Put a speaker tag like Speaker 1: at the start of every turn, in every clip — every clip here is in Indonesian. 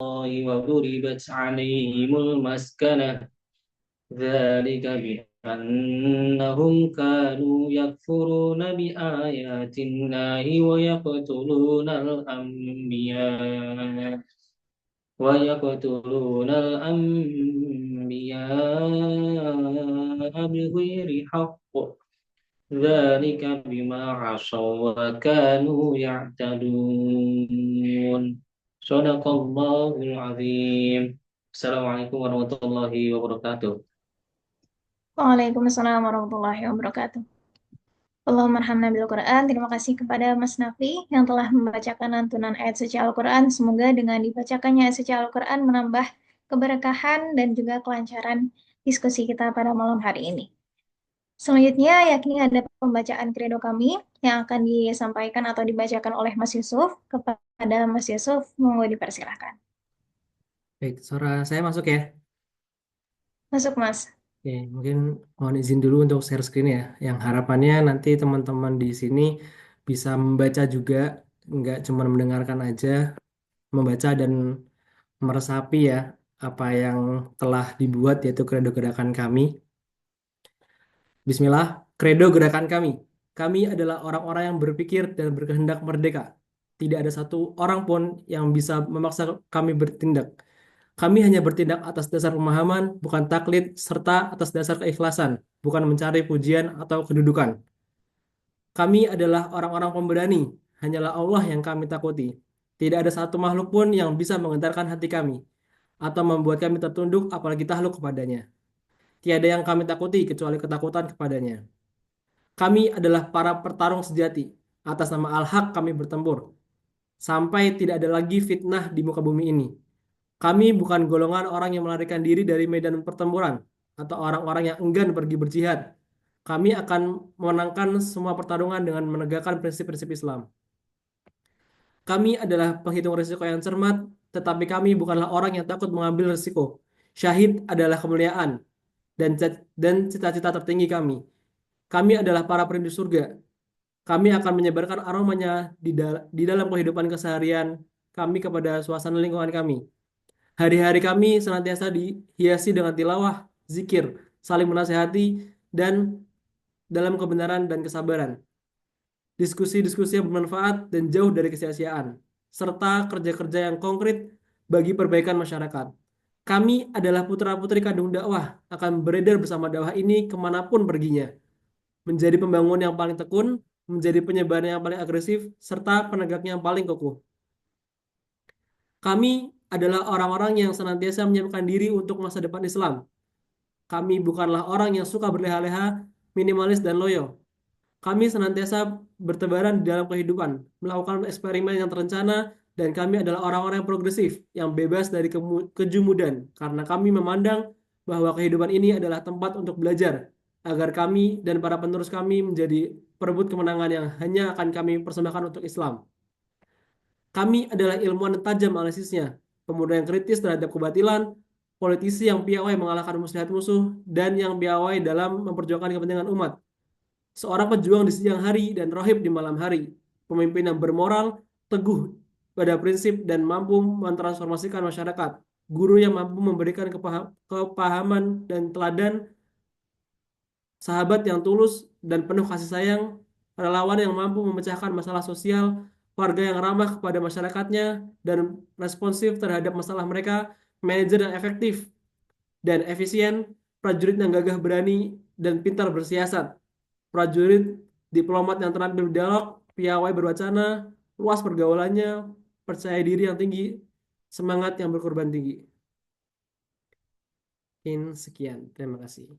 Speaker 1: وضربت عليهم المسكنة ذلك بأنهم كانوا يكفرون بآيات الله ويقتلون الأنبياء بغير حق ذلك بما عصوا وكانوا يعتدون صدق الله العظيم. Assalamualaikum warahmatullahi wabarakatuh.
Speaker 2: Waalaikumsalam warahmatullahi wabarakatuh. Allahumma arhamna bil Quran. Terima kasih kepada Mas Nafi yang telah membacakan lantunan ayat suci Al-Quran. Semoga dengan dibacakannya ayat suci Al-Quran menambah keberkahan dan juga kelancaran diskusi kita pada malam hari ini. Selanjutnya, yakni ada pembacaan kredo kami yang akan disampaikan atau dibacakan oleh Mas Yusuf. Kepada Mas Yusuf, monggo dipersilahkan.
Speaker 3: Baik, suara saya masuk ya.
Speaker 2: Masuk, Mas.
Speaker 3: Oke, mungkin mohon izin dulu untuk share screen ya. Yang harapannya nanti teman-teman di sini bisa membaca juga, nggak cuma mendengarkan aja, membaca dan meresapi ya apa yang telah dibuat yaitu kredo gerakan kami. Bismillah, kredo gerakan kami. Kami adalah orang-orang yang berpikir dan berkehendak merdeka. Tidak ada satu orang pun yang bisa memaksa kami bertindak. Kami hanya bertindak atas dasar pemahaman, bukan taklid, serta atas dasar keikhlasan, bukan mencari pujian atau kedudukan. Kami adalah orang-orang pemberani, hanyalah Allah yang kami takuti. Tidak ada satu makhluk pun yang bisa menggentarkan hati kami, atau membuat kami tertunduk apalagi takluk kepadanya. Tiada yang kami takuti kecuali ketakutan kepadanya. Kami adalah para petarung sejati. Atas nama Al-Haq kami bertempur. Sampai tidak ada lagi fitnah di muka bumi ini. Kami bukan golongan orang yang melarikan diri dari medan pertempuran atau orang-orang yang enggan pergi berjihad. Kami akan memenangkan semua pertarungan dengan menegakkan prinsip-prinsip Islam. Kami adalah penghitung risiko yang cermat, tetapi kami bukanlah orang yang takut mengambil risiko. Syahid adalah kemuliaan dan cita-cita tertinggi kami. Kami adalah para perindu surga. Kami akan menyebarkan aromanya di dalam kehidupan keseharian kami kepada suasana lingkungan kami. Hari-hari kami senantiasa dihiasi dengan tilawah, zikir, saling menasehati, dan dalam kebenaran dan kesabaran. Diskusi-diskusi yang bermanfaat dan jauh dari kesia-siaan, serta kerja-kerja yang konkret bagi perbaikan masyarakat. Kami adalah putra-putri kandung dakwah, akan beredar bersama dakwah ini kemanapun perginya. Menjadi pembangun yang paling tekun, menjadi penyebar yang paling agresif, serta penegaknya yang paling kokoh. Kami adalah orang-orang yang senantiasa menyiapkan diri untuk masa depan Islam. Kami bukanlah orang yang suka berleha-leha, minimalis, dan loyo. Kami senantiasa bertebaran di dalam kehidupan, melakukan eksperimen yang terencana, dan kami adalah orang-orang yang progresif, yang bebas dari kejumudan, karena kami memandang bahwa kehidupan ini adalah tempat untuk belajar, agar kami dan para penerus kami menjadi perebut kemenangan yang hanya akan kami persembahkan untuk Islam. Kami adalah ilmuwan yang tajam analisisnya, pemuda yang kritis terhadap kebatilan, politisi yang piawai mengalahkan muslihat musuh, dan yang piawai dalam memperjuangkan kepentingan umat. Seorang pejuang di siang hari dan rohib di malam hari. Pemimpin yang bermoral, teguh pada prinsip dan mampu mentransformasikan masyarakat. Guru yang mampu memberikan kepahaman dan teladan, sahabat yang tulus dan penuh kasih sayang, relawan yang mampu memecahkan masalah sosial, warga yang ramah kepada masyarakatnya dan responsif terhadap masalah mereka, manajer yang efektif dan efisien, prajurit yang gagah berani dan pintar bersiasat, prajurit diplomat yang terampil berdialog, piawai berwacana, luas pergaulannya, percaya diri yang tinggi, semangat yang berkorban tinggi. Sekian, terima kasih.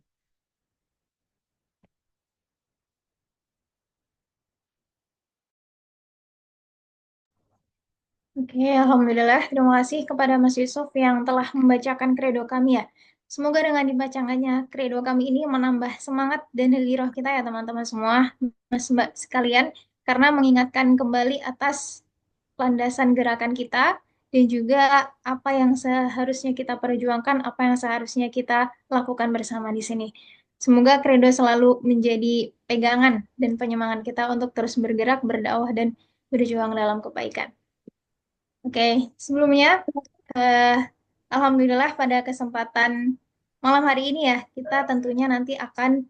Speaker 2: Oke, Alhamdulillah. Terima kasih kepada Mas Yusuf yang telah membacakan kredo kami ya. Semoga dengan dibacakannya kredo kami ini menambah semangat dan giroh kita ya teman-teman semua, Mas Mbak sekalian, karena mengingatkan kembali atas landasan gerakan kita dan juga apa yang seharusnya kita perjuangkan, apa yang seharusnya kita lakukan bersama di sini. Semoga kredo selalu menjadi pegangan dan penyemangat kita untuk terus bergerak, berdakwah, dan berjuang dalam kebaikan. Oke, sebelumnya Eh, Alhamdulillah pada kesempatan malam hari ini ya, kita tentunya nanti akan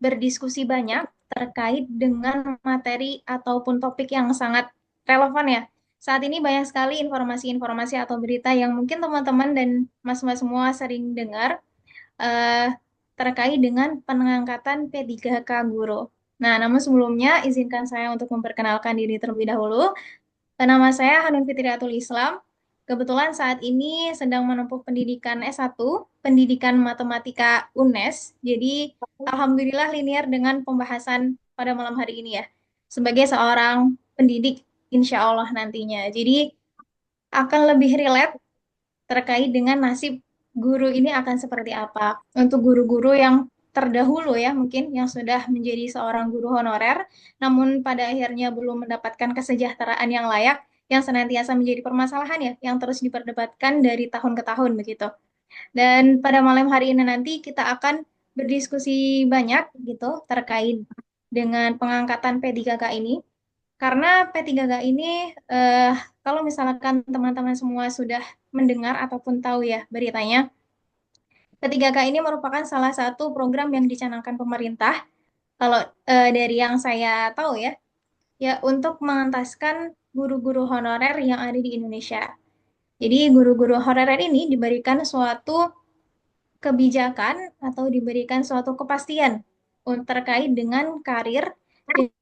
Speaker 2: berdiskusi banyak terkait dengan materi ataupun topik yang sangat relevan ya. Saat ini banyak sekali informasi-informasi atau berita yang mungkin teman-teman dan mas-mas semua sering dengar eh, terkait dengan pengangkatan P3K guru. Nah, namun sebelumnya izinkan saya untuk memperkenalkan diri terlebih dahulu. Nama saya Hanun Fitriatul Islam. Kebetulan saat ini sedang menempuh pendidikan S1, pendidikan matematika UNES. Jadi, alhamdulillah linear dengan pembahasan pada malam hari ini ya. Sebagai seorang pendidik, insya Allah nantinya. Jadi, akan lebih relate terkait dengan nasib guru ini akan seperti apa. Untuk guru-guru yang terdahulu ya, mungkin yang sudah menjadi seorang guru honorer, namun pada akhirnya belum mendapatkan kesejahteraan yang layak, yang senantiasa menjadi permasalahan ya, yang terus diperdebatkan dari tahun ke tahun begitu. Dan pada malam hari ini nanti kita akan berdiskusi banyak gitu terkait dengan pengangkatan P3K ini. Karena P3K ini kalau misalkan teman-teman semua sudah mendengar ataupun tahu ya beritanya, P3K ini merupakan salah satu program yang dicanangkan pemerintah. Kalau dari yang saya tahu ya, ya untuk mengentaskan guru-guru honorer yang ada di Indonesia. Jadi guru-guru honorer ini diberikan suatu kebijakan atau diberikan suatu kepastian terkait dengan karir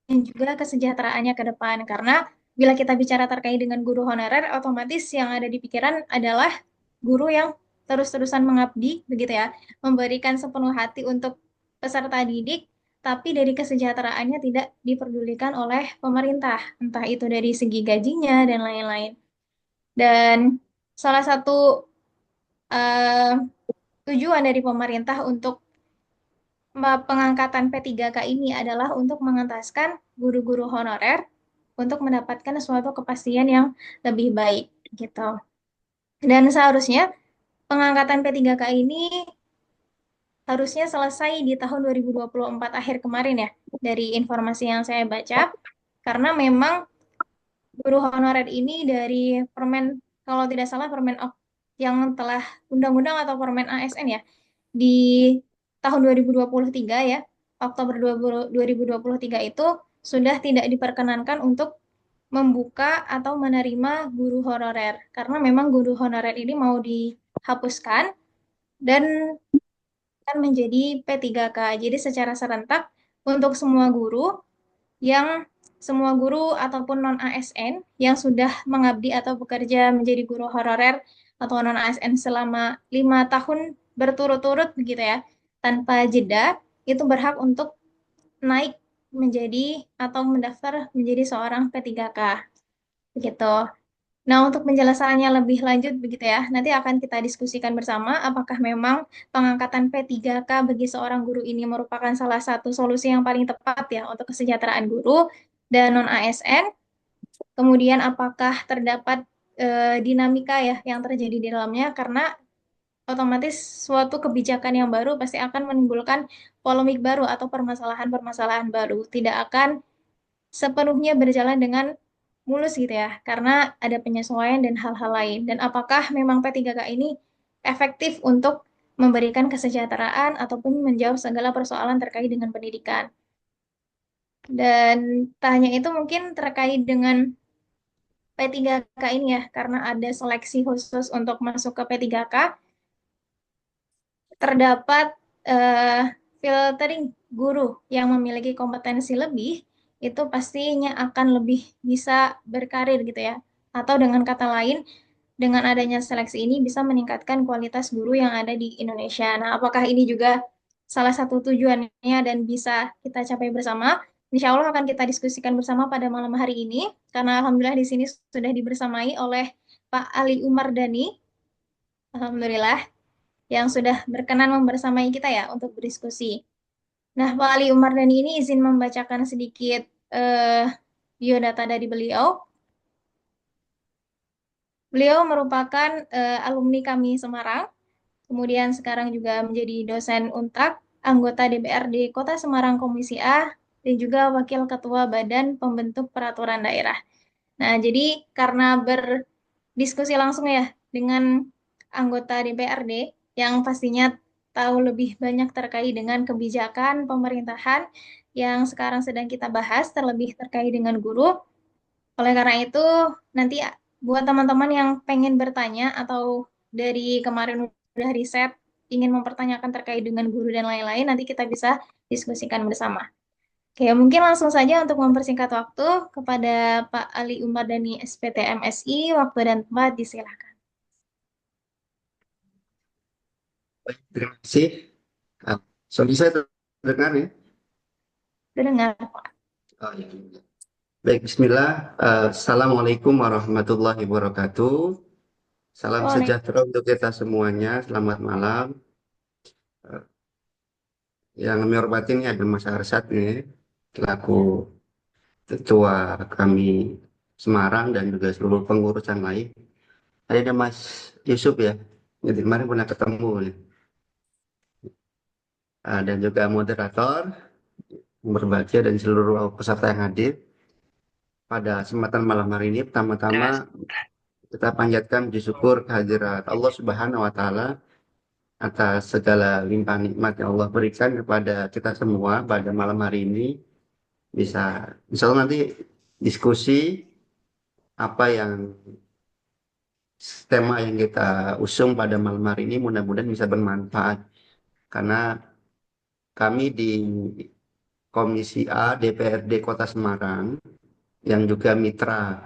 Speaker 2: dan juga kesejahteraannya ke depan. Karena bila kita bicara terkait dengan guru honorer, otomatis yang ada di pikiran adalah guru yang terus-terusan mengabdi, begitu ya, memberikan sepenuh hati untuk peserta didik, tapi dari kesejahteraannya tidak diperdulikan oleh pemerintah, entah itu dari segi gajinya dan lain-lain. Dan salah satu eh, tujuan dari pemerintah untuk pengangkatan P3K ini adalah untuk mengentaskan guru-guru honorer untuk mendapatkan suatu kepastian yang lebih baik gitu. Dan seharusnya pengangkatan P3K ini harusnya selesai di tahun 2024 akhir kemarin ya, dari informasi yang saya baca. Karena memang guru honorer ini dari Permen, kalau tidak salah Permen yang telah undang-undang atau Permen ASN ya, di tahun 2023 ya, Oktober 2023 itu sudah tidak diperkenankan untuk membuka atau menerima guru honorer karena memang guru honorer ini mau dihapuskan dan akan menjadi P3K. Jadi secara serentak untuk semua guru ataupun non ASN yang sudah mengabdi atau bekerja menjadi guru honorer atau non ASN selama 5 tahun berturut-turut begitu ya, tanpa jeda, itu berhak untuk naik menjadi atau mendaftar menjadi seorang P3K begitu. Nah, untuk penjelasannya lebih lanjut begitu ya, nanti akan kita diskusikan bersama apakah memang pengangkatan P3K bagi seorang guru ini merupakan salah satu solusi yang paling tepat ya untuk kesejahteraan guru dan non ASN. Kemudian apakah terdapat dinamika ya yang terjadi di dalamnya karena otomatis suatu kebijakan yang baru pasti akan menimbulkan polemik baru atau permasalahan-permasalahan baru. Tidak akan sepenuhnya berjalan dengan mulus gitu ya, karena ada penyesuaian dan hal-hal lain. Dan apakah memang P3K ini efektif untuk memberikan kesejahteraan ataupun menjawab segala persoalan terkait dengan pendidikan. Dan tanya itu mungkin terkait dengan P3K ini ya, karena ada seleksi khusus untuk masuk ke P3K, terdapat eh, filtering guru yang memiliki kompetensi lebih, itu pastinya akan lebih bisa berkarir gitu ya. Atau dengan kata lain, dengan adanya seleksi ini bisa meningkatkan kualitas guru yang ada di Indonesia. Nah, apakah ini juga salah satu tujuannya dan bisa kita capai bersama? Insya Allah akan kita diskusikan bersama pada malam hari ini, karena Alhamdulillah di sini sudah dibersamai oleh Pak Ali Umar Dhani, Alhamdulillah, yang sudah berkenan membersamai kita ya untuk berdiskusi. Nah, Pak Ali Umar Dhani ini izin membacakan sedikit eh, biodata dari beliau. Beliau merupakan alumni kami Semarang, kemudian sekarang juga menjadi dosen Untak, anggota DPRD Kota Semarang Komisi A, dan juga Wakil Ketua Badan Pembentuk Peraturan Daerah. Nah, jadi karena berdiskusi langsung ya dengan anggota DPRD yang pastinya tahu lebih banyak terkait dengan kebijakan pemerintahan yang sekarang sedang kita bahas, terlebih terkait dengan guru. Oleh karena itu, nanti buat teman-teman yang pengen bertanya atau dari kemarin udah riset, ingin mempertanyakan terkait dengan guru dan lain-lain, nanti kita bisa diskusikan bersama. Oke, mungkin langsung saja untuk mempersingkat waktu kepada Pak Ali Umar Dhani SPT MSI, waktu dan tempat disilakan.
Speaker 4: Baik, terima kasih. Ah, Suara saya terdengar ya?
Speaker 2: Terdengar.
Speaker 4: Oh, iya, iya. Baik, Bismillah. Assalamualaikum warahmatullahi wabarakatuh. Salam
Speaker 2: Waalaikumsalam.
Speaker 4: sejahtera untuk kita semuanya. Selamat malam. Eh, Yang kami hormati ini adalah Mas Arsad nih, selaku ketua kami Semarang dan juga seluruh pengurus yang lain. Ada Mas Yusuf ya. Jadi kemarin pernah ketemu nih. Dan juga moderator, berbahagia dan seluruh peserta yang hadir. Pada kesempatan malam hari ini, pertama-tama kita panjatkan puji syukur kehadirat Allah Subhanahu wa Ta'ala atas segala limpahan nikmat yang Allah berikan kepada kita semua pada malam hari ini. Bisa nanti diskusi apa yang tema yang kita usung pada malam hari ini mudah-mudahan bisa bermanfaat karena kami di Komisi A DPRD Kota Semarang yang juga mitra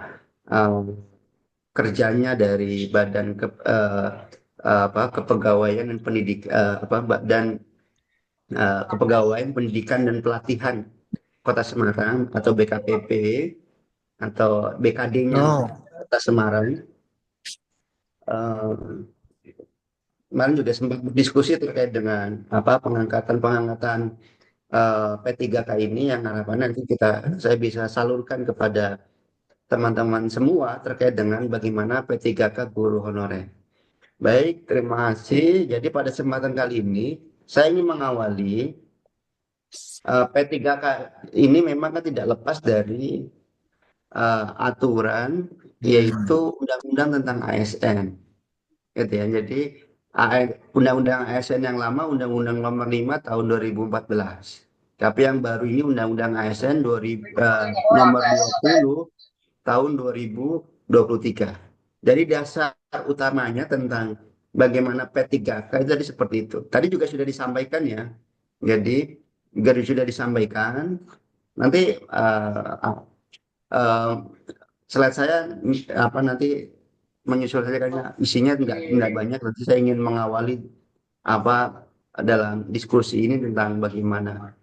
Speaker 4: eh, kerjanya dari kepegawaian dan kepegawaian pendidikan dan pelatihan Kota Semarang atau BKPP atau BKD-nya Kota Semarang. Eh, Kemarin juga sempat berdiskusi terkait dengan pengangkatan P3K ini yang harapannya nanti saya bisa salurkan kepada teman-teman semua terkait dengan bagaimana P3K guru honorer. Baik, terima kasih. Jadi pada kesempatan kali ini saya ingin mengawali P3K ini memang kan tidak lepas dari aturan yaitu undang-undang tentang ASN. Gitu ya. Jadi undang-undang ASN yang lama Undang-Undang Nomor 5 Tahun 2014. Tapi yang baru ini Undang-Undang ASN Nomor 20 Tahun 2023. Jadi dasar utamanya tentang bagaimana P3K itu tadi seperti itu. Tadi juga sudah disampaikan ya. Jadi juga sudah disampaikan. Nanti uh, slide saya nanti menyusul saja karena isinya tidak banyak. Nanti saya ingin mengawali apa dalam diskusi ini tentang bagaimana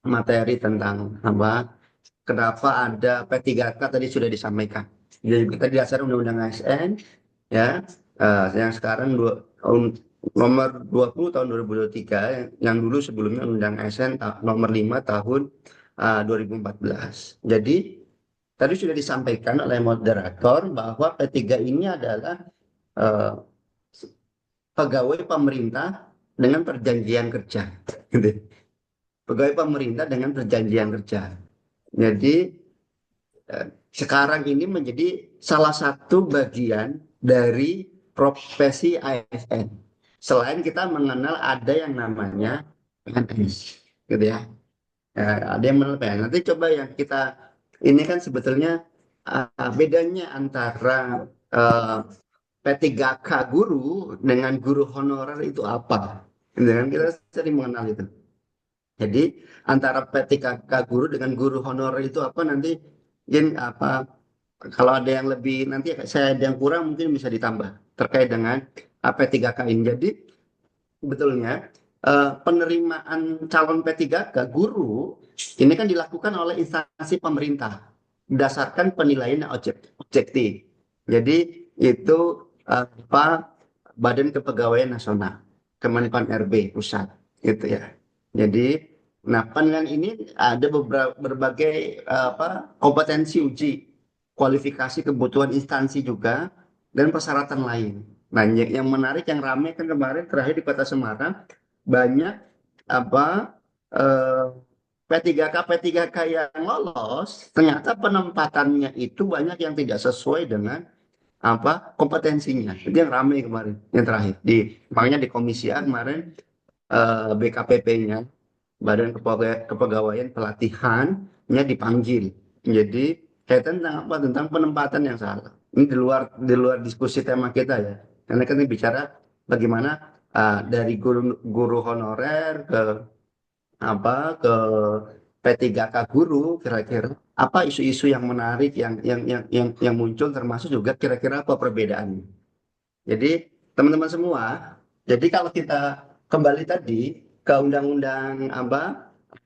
Speaker 4: materi tentang kenapa ada P3K tadi sudah disampaikan. Jadi tadi dasar Undang-Undang ASN ya yang sekarang nomor 20 tahun 2023 yang dulu sebelumnya Undang ASN nomor 5 tahun 2014. Jadi tadi sudah disampaikan oleh moderator bahwa P3 ini adalah uh, pegawai pemerintah dengan perjanjian kerja. Gitu. Pegawai pemerintah dengan perjanjian kerja. Jadi sekarang ini menjadi salah satu bagian dari profesi ASN. Selain kita mengenal ada yang namanya PNS, gitu ya. Ada yang mengenal PNS. Nanti coba yang kita ini kan sebetulnya bedanya antara P3K guru dengan guru honorer itu apa? Gitu kan kita sering mengenal itu. Jadi antara P3K guru dengan guru honorer itu apa nanti kalau ada yang lebih nanti saya ada yang kurang mungkin bisa ditambah terkait dengan P3K ini. Jadi sebetulnya penerimaan calon P3K guru ini kan dilakukan oleh instansi pemerintah berdasarkan penilaian objektif. Jadi itu Badan Kepegawaian Nasional, Kemenpan RB pusat gitu ya. Jadi penilaian ini ada berbagai kompetensi uji kualifikasi kebutuhan instansi juga dan persyaratan lain. Nah, yang menarik yang ramai kan kemarin terakhir di Kota Semarang banyak eh, P3K yang lolos ternyata penempatannya itu banyak yang tidak sesuai dengan kompetensinya. Itu yang ramai kemarin, yang terakhir. Makanya di Komisi A kemarin BKPP-nya, Badan Kepegawaian Pelatihannya dipanggil. Jadi kaitan tentang apa? Tentang penempatan yang salah. Ini di luar diskusi tema kita ya. Karena kita bicara bagaimana dari guru honorer ke P3K guru, kira-kira apa isu-isu yang menarik yang muncul, termasuk juga kira-kira apa perbedaannya. Jadi teman-teman semua, jadi kalau kita kembali tadi ke undang-undang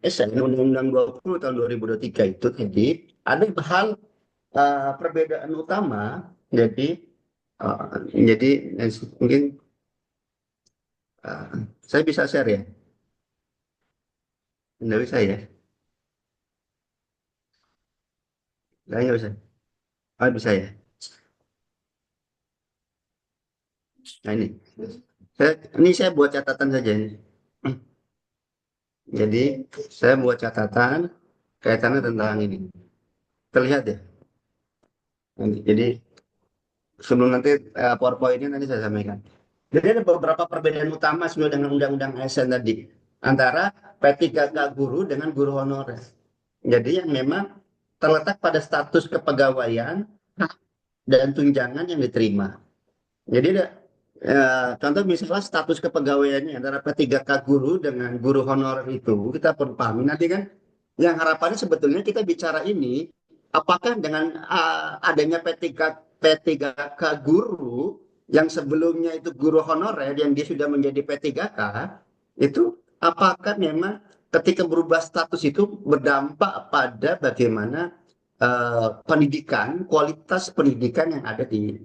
Speaker 4: SN, Undang-Undang 20 tahun 2023 itu tadi ada hal perbedaan utama. Jadi jadi mungkin uh, saya bisa share ya, nggak bisa ya, nggak bisa. Bisa ya. Nah ini saya buat catatan saja ini. Jadi saya buat catatan kaitannya tentang ini. Terlihat ya. Jadi sebelum nanti PowerPoint-nya nanti saya sampaikan. Jadi ada beberapa perbedaan utama sebenarnya dengan Undang-Undang ASN tadi antara P3K guru dengan guru honorer. Jadi yang memang terletak pada status kepegawaian dan tunjangan yang diterima. Jadi ada contoh misalnya status kepegawaiannya antara P3K guru dengan guru honorer itu kita perlu pahami nanti kan yang harapannya sebetulnya kita bicara ini apakah dengan adanya P3K guru yang sebelumnya itu guru honorer yang dia sudah menjadi P3K itu apakah memang ketika berubah status itu berdampak pada bagaimana pendidikan, kualitas pendidikan yang ada di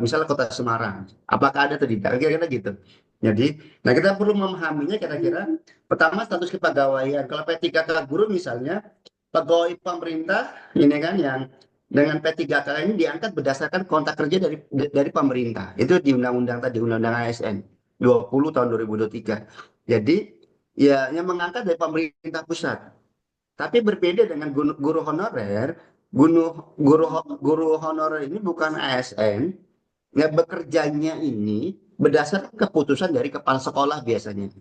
Speaker 4: misalnya Kota Semarang. Apakah ada atau tidak? Kira-kira gitu. Jadi, nah kita perlu memahaminya kira-kira pertama status kepegawaian. Kalau P3K guru misalnya pegawai pemerintah ini kan yang dengan P3K ini diangkat berdasarkan kontrak kerja dari pemerintah. Itu di undang-undang tadi, Undang-Undang ASN 20 tahun 2023. Jadi, ya yang mengangkat dari pemerintah pusat. Tapi berbeda dengan guru honorer, guru honorer ini bukan ASN, ya bekerjanya ini berdasarkan keputusan dari kepala sekolah biasanya.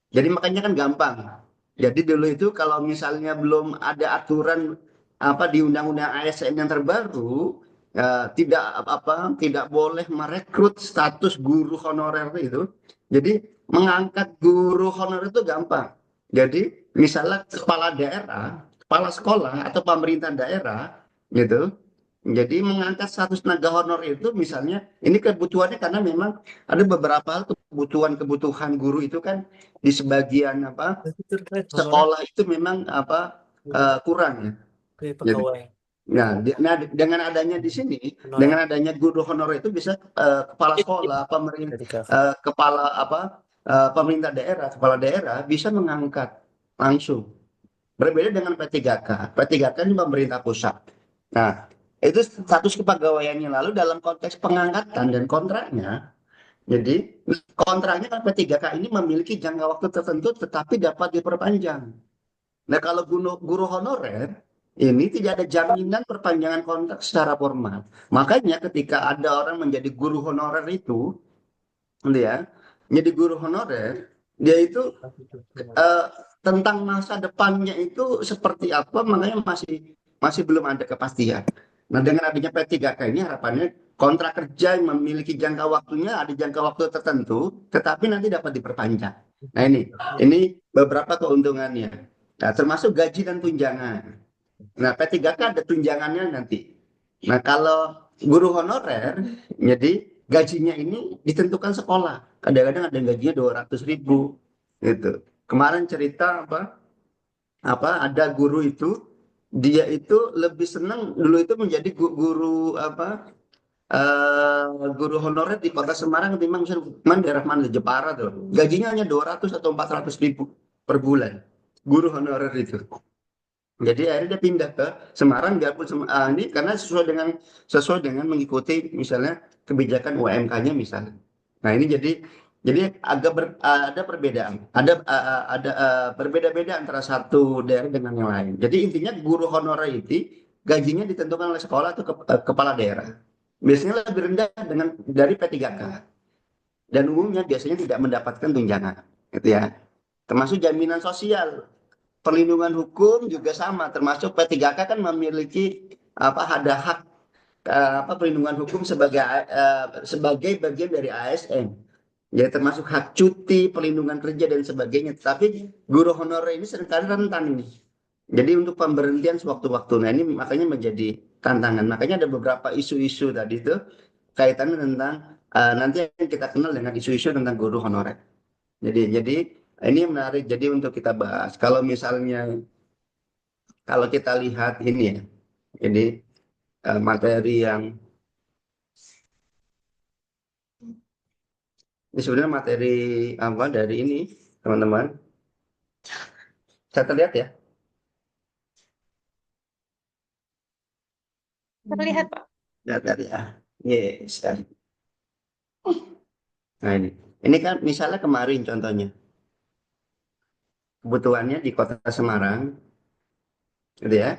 Speaker 4: Jadi makanya kan gampang. Jadi dulu itu kalau misalnya belum ada aturan di Undang-Undang ASN yang terbaru, tidak boleh merekrut status guru honorer itu. Jadi mengangkat guru honorer itu gampang. Jadi misalnya kepala daerah, kepala sekolah atau pemerintah daerah gitu. Jadi mengangkat status tenaga honor itu misalnya ini kebutuhannya karena memang ada beberapa hal kebutuhan guru itu kan di sebagian sekolah itu memang kurang ya. Jadi, dengan adanya di sini, dengan adanya guru honor itu bisa kepala sekolah, pemerintah daerah, kepala daerah bisa mengangkat langsung. Berbeda dengan P3K. P3K ini pemerintah pusat. Nah, itu status kepegawaiannya lalu dalam konteks pengangkatan dan kontraknya. Jadi kontraknya kan P3K ini memiliki jangka waktu tertentu tetapi dapat diperpanjang. Nah, kalau guru honorer ini tidak ada jaminan perpanjangan kontrak secara formal. Makanya ketika ada orang menjadi guru honorer itu, ya, menjadi guru honorer, dia itu tentang masa depannya itu seperti apa, makanya masih belum ada kepastian. Nah, dengan adanya P3K ini harapannya kontrak kerja yang memiliki jangka waktunya ada jangka waktu tertentu, tetapi nanti dapat diperpanjang. Nah, ini beberapa keuntungannya. Nah, termasuk gaji dan tunjangan. Nah, P3K ada tunjangannya nanti. Nah, kalau guru honorer, jadi gajinya ini ditentukan sekolah. Kadang-kadang ada gajinya 200.000 gitu. Kemarin cerita ada guru itu dia itu lebih senang dulu itu menjadi guru guru honorer di Kota Semarang ketimbang misalnya daerah mana Jepara tuh. Gajinya hanya 200 atau 400.000 per bulan. Guru honorer itu. Jadi akhirnya dia pindah ke Semarang biarpun ini karena sesuai dengan mengikuti misalnya kebijakan UMK-nya misalnya. Nah, ini jadi agak ada perbedaan. Ada berbeda-beda antara satu daerah dengan yang lain. Jadi intinya guru honorer itu gajinya ditentukan oleh sekolah atau kepala daerah. biasanya lebih rendah dari P3K dan umumnya biasanya tidak mendapatkan tunjangan, gitu ya. Termasuk jaminan sosial, perlindungan hukum juga sama, termasuk P3K kan memiliki ada hak perlindungan hukum sebagai bagian dari ASN. Ya termasuk hak cuti, perlindungan kerja dan sebagainya. Tapi guru honorer ini seringkali rentan ini. Jadi untuk pemberhentian sewaktu-waktu. Nah ini makanya menjadi tantangan. Makanya ada beberapa isu-isu tadi itu kaitannya tentang nanti yang kita kenal dengan isu-isu tentang guru honorer. Jadi ini menarik. Jadi untuk kita bahas. Kalau kita lihat ini ya. Jadi materi yang ini sebenarnya materi apa dari ini teman-teman. Saya terlihat ya.
Speaker 2: Terlihat, Pak.
Speaker 4: Lihat ya. Yes. Nah ini kan misalnya kemarin contohnya. Kebutuhannya di Kota Semarang, gitu ya.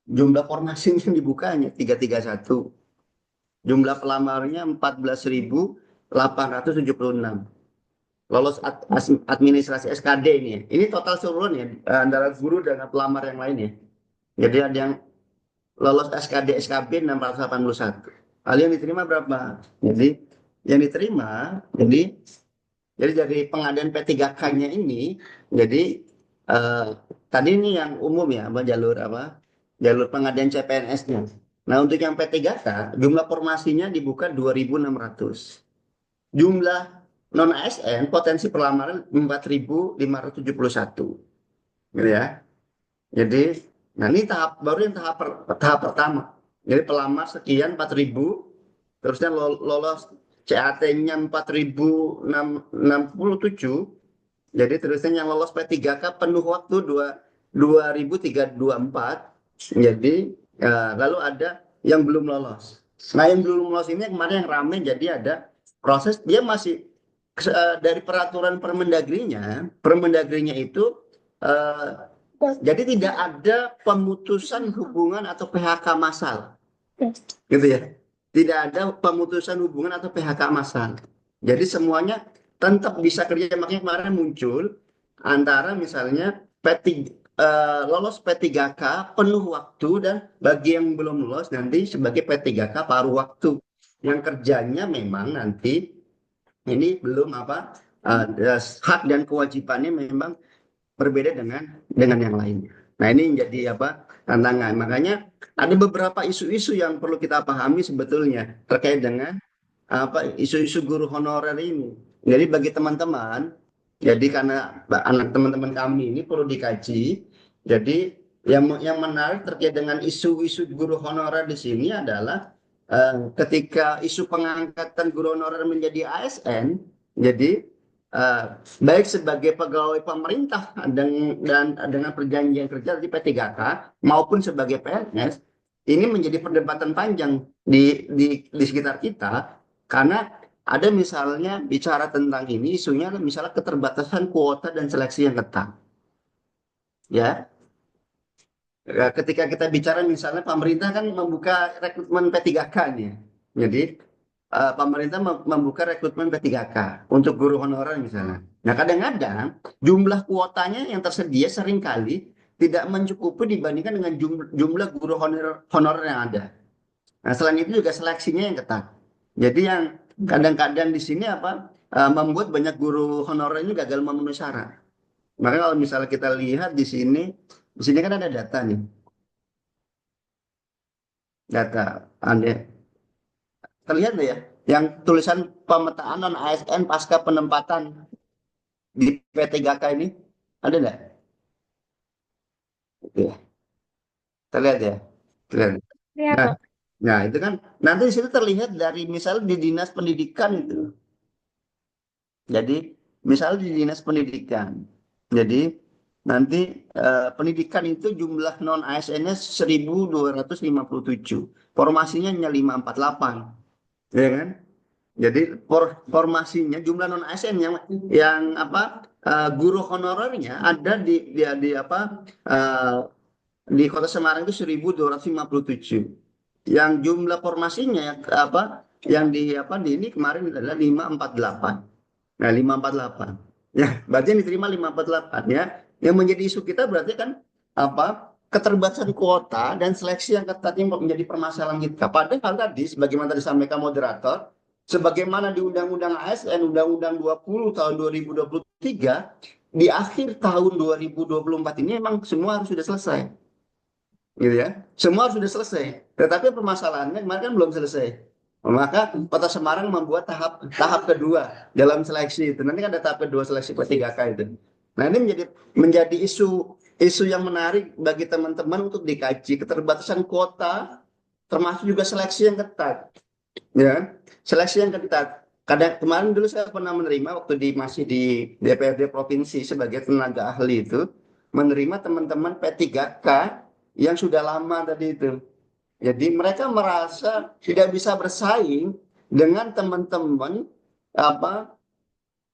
Speaker 4: Jumlah formasi yang dibukanya 331. Jumlah pelamarnya 14.876. Lolos administrasi SKD ini ya. Ini total seluruhnya ya, antara guru dengan pelamar yang lainnya. Jadi ada yang lolos SKD SKB 681. Lalu yang diterima berapa? Jadi yang diterima, jadi dari pengadaan P3K-nya ini, jadi tadi ini yang umum ya, jalur pengadaan CPNS-nya. Nah untuk yang P3K, jumlah formasinya dibuka 2.600. Jumlah non ASN potensi pelamaran 4.571, gitu ya. Jadi, nah ini baru yang tahap pertama. Jadi pelamar sekian 4.000, terusnya lolos CAT-nya 4.067. Jadi terusnya yang lolos P3K penuh waktu 2.324. Jadi lalu ada yang belum lolos. Nah yang belum lolos ini kemarin yang ramai, jadi ada proses dia masih dari peraturan Permendagrinya itu jadi tidak ada pemutusan hubungan atau PHK massal, gitu ya. Tidak ada pemutusan hubungan atau PHK massal. Jadi semuanya tetap bisa kerja. Makanya kemarin muncul antara misalnya lolos P3K penuh waktu dan bagi yang belum lolos nanti sebagai P3K paruh waktu. Yang kerjanya memang nanti ini belum hak dan kewajibannya memang berbeda dengan yang lainnya. Nah ini menjadi tantangan. Makanya ada beberapa isu-isu yang perlu kita pahami sebetulnya terkait dengan isu-isu guru honorer ini. Jadi bagi teman-teman, jadi karena anak teman-teman kami ini perlu dikaji. Jadi yang menarik terkait dengan isu-isu guru honorer di sini adalah ketika isu pengangkatan guru honorer menjadi ASN, jadi baik sebagai pegawai pemerintah dan dengan perjanjian kerja di P3K maupun sebagai PNS, ini menjadi perdebatan panjang di sekitar kita karena ada misalnya bicara tentang ini isunya misalnya keterbatasan kuota dan seleksi yang ketat, ya. Ketika kita bicara misalnya pemerintah kan membuka rekrutmen P3K nih. Jadi pemerintah membuka rekrutmen P3K untuk guru honorer misalnya. Nah kadang-kadang jumlah kuotanya yang tersedia seringkali tidak mencukupi dibandingkan dengan jumlah guru honorer yang ada. Nah selain itu juga seleksinya yang ketat. Jadi yang kadang-kadang di sini membuat banyak guru honorer ini gagal memenuhi syarat. Makanya kalau misalnya kita lihat di sini kan ada data nih. Data ada terlihat nggak ya? Yang tulisan pemetaan non ASN pasca penempatan di P3K ini ada nggak? Oke, terlihat ya? Terlihat.
Speaker 2: Lihat,
Speaker 4: Nah,
Speaker 2: Pak.
Speaker 4: nah itu kan nanti di situ terlihat dari misalnya di dinas pendidikan itu. Jadi misalnya di dinas pendidikan. Jadi nanti pendidikan itu jumlah non ASN-nya 1.257. Formasinya hanya 548. Ya kan? Jadi formasinya jumlah non ASN yang guru honorernya ada di Kota Semarang itu 1.257. yang jumlah formasinya yang di ini kemarin adalah 548. Nah, 548. Ya, berarti yang diterima 548 ya. Yang menjadi isu kita berarti kan keterbatasan kuota dan seleksi yang ketat ini menjadi permasalahan kita. Padahal tadi sebagaimana disampaikan moderator, sebagaimana di Undang-Undang ASN Undang-Undang 20 tahun 2023, di akhir tahun 2024 ini memang semua harus sudah selesai. Gitu ya. Semua sudah selesai. Tetapi permasalahannya kemarin kan belum selesai. Maka Kota Semarang membuat tahap kedua dalam seleksi itu. Nanti kan ada tahap kedua seleksi P3K itu. Nah, ini menjadi isu yang menarik bagi teman-teman untuk dikaji, keterbatasan kuota termasuk juga seleksi yang ketat. Ya, seleksi yang ketat. Kadang kemarin dulu saya pernah menerima waktu masih di DPRD provinsi sebagai tenaga ahli itu, menerima teman-teman P3K yang sudah lama tadi itu. Jadi mereka merasa tidak bisa bersaing dengan teman-teman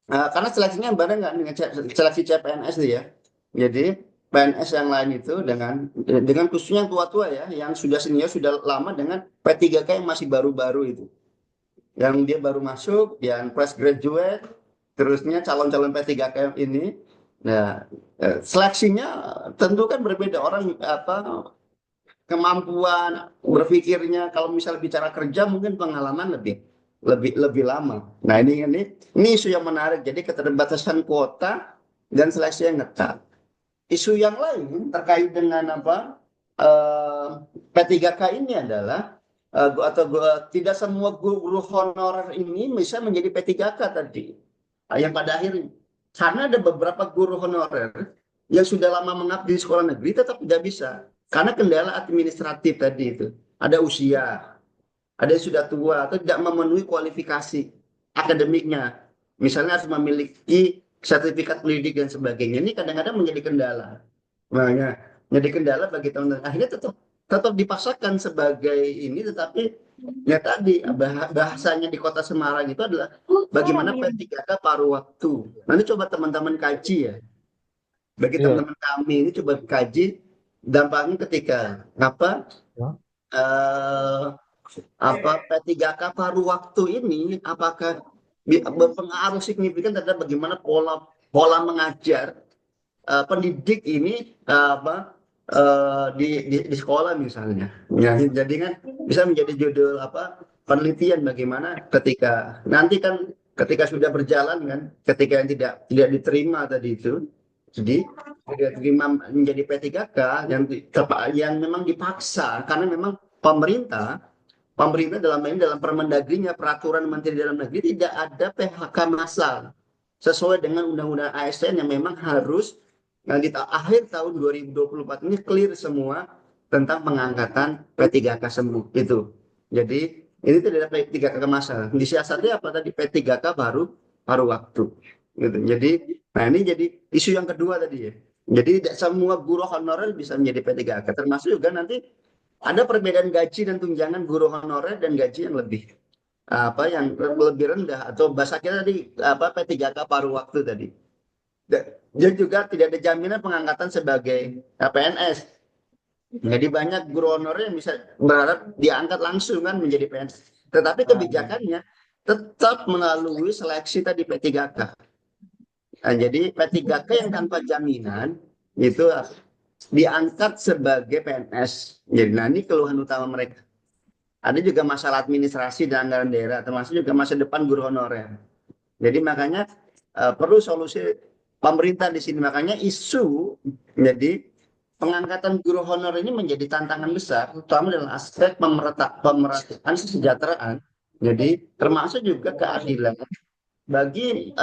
Speaker 4: karena seleksinya bareng nggak dengan seleksi CPNS itu ya. Jadi PNS yang lain itu dengan khususnya yang tua-tua ya, yang sudah senior sudah lama dengan P3K yang masih baru-baru itu. Yang dia baru masuk, yang fresh graduate, terusnya calon-calon P3K ini. Nah, seleksinya tentu kan berbeda orang kemampuan berpikirnya kalau misalnya bicara kerja mungkin pengalaman lebih lama. Nah, ini isu yang menarik. Jadi keterbatasan kuota dan seleksi yang ketat. Isu yang lain terkait dengan P3K ini adalah tidak semua guru honorer ini bisa menjadi P3K tadi. Yang pada akhirnya karena ada beberapa guru honorer yang sudah lama mengabdi di sekolah negeri tetap tidak bisa karena kendala administratif tadi itu. Ada usia, ada yang sudah tua atau tidak memenuhi kualifikasi akademiknya. Misalnya harus memiliki sertifikat pendidik dan sebagainya. Ini kadang-kadang menjadi kendala. Makanya jadi kendala bagi teman-teman. Akhirnya tetap dipaksakan sebagai ini, tetapi ya tadi bahasanya di Kota Semarang itu adalah bagaimana P3K paruh waktu. Nanti coba teman-teman kaji ya. Bagi
Speaker 5: Iya.
Speaker 4: teman-teman kami ini coba kaji dampaknya ketika P3K paruh waktu ini apakah berpengaruh signifikan terhadap bagaimana pola mengajar pendidik ini di sekolah misalnya. Ya, jadi kan bisa menjadi judul penelitian bagaimana ketika nanti kan ketika sudah berjalan kan, ketika yang tidak diterima tadi itu, jadi tidak diterima menjadi P3K yang memang dipaksa karena memang pemerintah dalam Permendagrinya, peraturan Menteri Dalam Negeri tidak ada PHK massal sesuai dengan Undang-Undang ASN yang memang harus di akhir tahun 2024 ini clear semua tentang pengangkatan P3K sembuh itu. Jadi ini tidak ada P3K massal. Disiasati apa tadi P3K paruh waktu. Gitu. Jadi, nah ini jadi isu yang kedua tadi ya. Jadi tidak semua guru honorer bisa menjadi P3K, termasuk juga nanti ada perbedaan gaji dan tunjangan guru honorer dan gaji yang lebih rendah atau bahasa kita tadi P3K paruh waktu tadi. Dan juga tidak ada jaminan pengangkatan sebagai PNS. Jadi banyak guru honorer yang bisa berharap diangkat langsung kan menjadi PNS. Tetapi kebijakannya tetap melalui seleksi tadi P3K. Nah, jadi P3K yang tanpa jaminan itu diangkat sebagai PNS. Jadi nah ini keluhan utama mereka. Ada juga masalah administrasi dan anggaran daerah, termasuk juga masa depan guru honorer. Jadi makanya perlu solusi pemerintah di sini. Makanya isu jadi pengangkatan guru honorer ini menjadi tantangan besar, terutama dalam aspek pemerataan kesejahteraan. Jadi termasuk juga keadilan bagi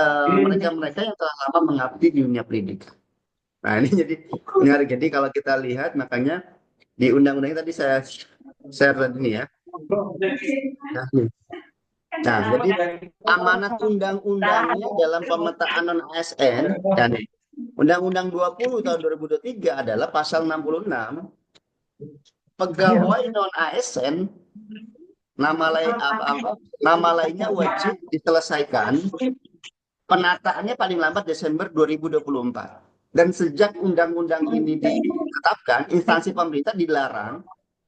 Speaker 4: mereka-mereka yang telah lama mengabdi di dunia pendidikan. Nah ini jadi menarik. Jadi kalau kita lihat makanya di undang-undang tadi saya share tadi ini ya. Nah jadi amanat undang-undangnya dalam pemetaan non-ASN dan Undang-Undang 20 tahun 2023 adalah pasal 66 pegawai non-ASN nama lainnya wajib diselesaikan penataannya paling lambat Desember 2024. Dan sejak undang-undang ini ditetapkan, instansi pemerintah dilarang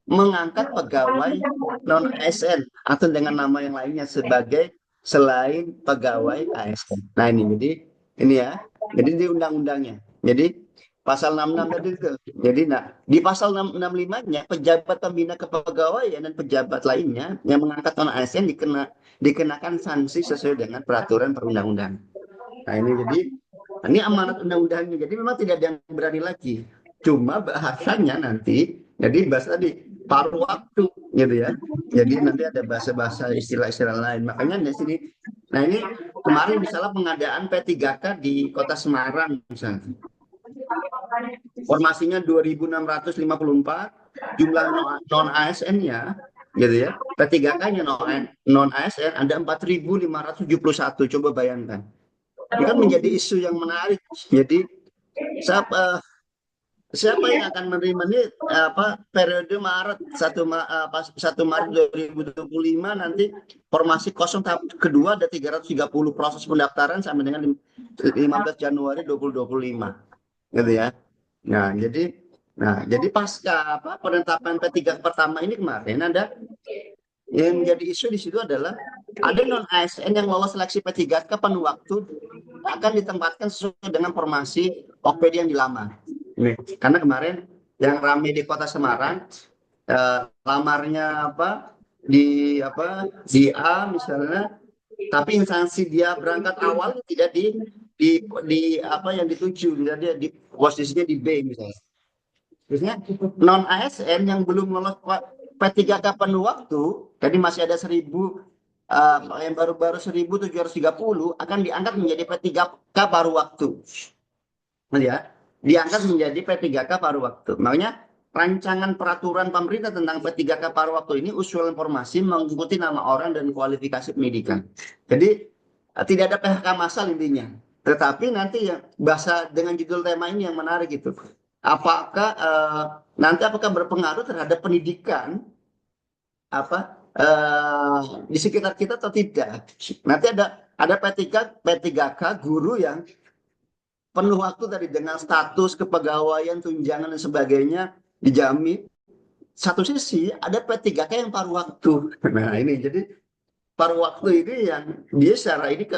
Speaker 4: mengangkat pegawai non ASN atau dengan nama yang lainnya sebagai selain pegawai ASN. Nah ini ya. Jadi di undang-undangnya. Jadi pasal 66 tadi itu. Jadi di pasal 665-nya pejabat pembina kepegawaian dan pejabat lainnya yang mengangkat non ASN dikenakan sanksi sesuai dengan peraturan perundang-undangan. Nah ini amanat undang-undangnya. Jadi memang tidak ada yang berani lagi. Cuma bahasanya nanti, jadi bahasa tadi paruh waktu, gitu ya. Jadi nanti ada bahasa-bahasa istilah-istilah lain. Makanya di sini, nah ini kemarin misalnya pengadaan P3K di Kota Semarang misalnya. Formasinya 2.654, jumlah non ASN-nya, gitu ya. P3K-nya non ASN ada 4.571. Coba bayangkan. Ini kan menjadi isu yang menarik. Jadi siapa yang akan menerima ini periode Maret 1 Maret 2025 nanti formasi kosong tahap kedua ada 330 proses pendaftaran sampai dengan 15 Januari 2025 gitu ya. Nah jadi pasca penetapan P3 pertama ini kemarin ada yang menjadi isu di situ adalah ada non ASN yang lolos seleksi P3K penuh waktu akan ditempatkan sesuai dengan formasi OPD yang dilamar. Karena kemarin yang ramai di Kota Semarang lamarnya di A misalnya, tapi instansi dia berangkat awal tidak di apa yang dituju, dia di posisinya di B misalnya. Terusnya non ASN yang belum lolos P3K penuh waktu, jadi masih ada 1.000 yang baru-baru 1.730 akan diangkat menjadi P3K paruh waktu. Ya, diangkat menjadi P3K paruh waktu. Makanya rancangan peraturan pemerintah tentang P3K paruh waktu ini usulan informasi mengikuti nama orang dan kualifikasi pendidikan. Jadi tidak ada PHK massal intinya. Tetapi nanti yang bahasa dengan judul tema ini yang menarik itu. Apakah apakah berpengaruh terhadap pendidikan di sekitar kita atau tidak? Nanti ada P3K guru yang penuh waktu tadi dengan status kepegawaian, tunjangan dan sebagainya dijamin. Satu sisi ada P3K yang paruh waktu. Nah ini jadi paruh waktu ini yang dia secara ini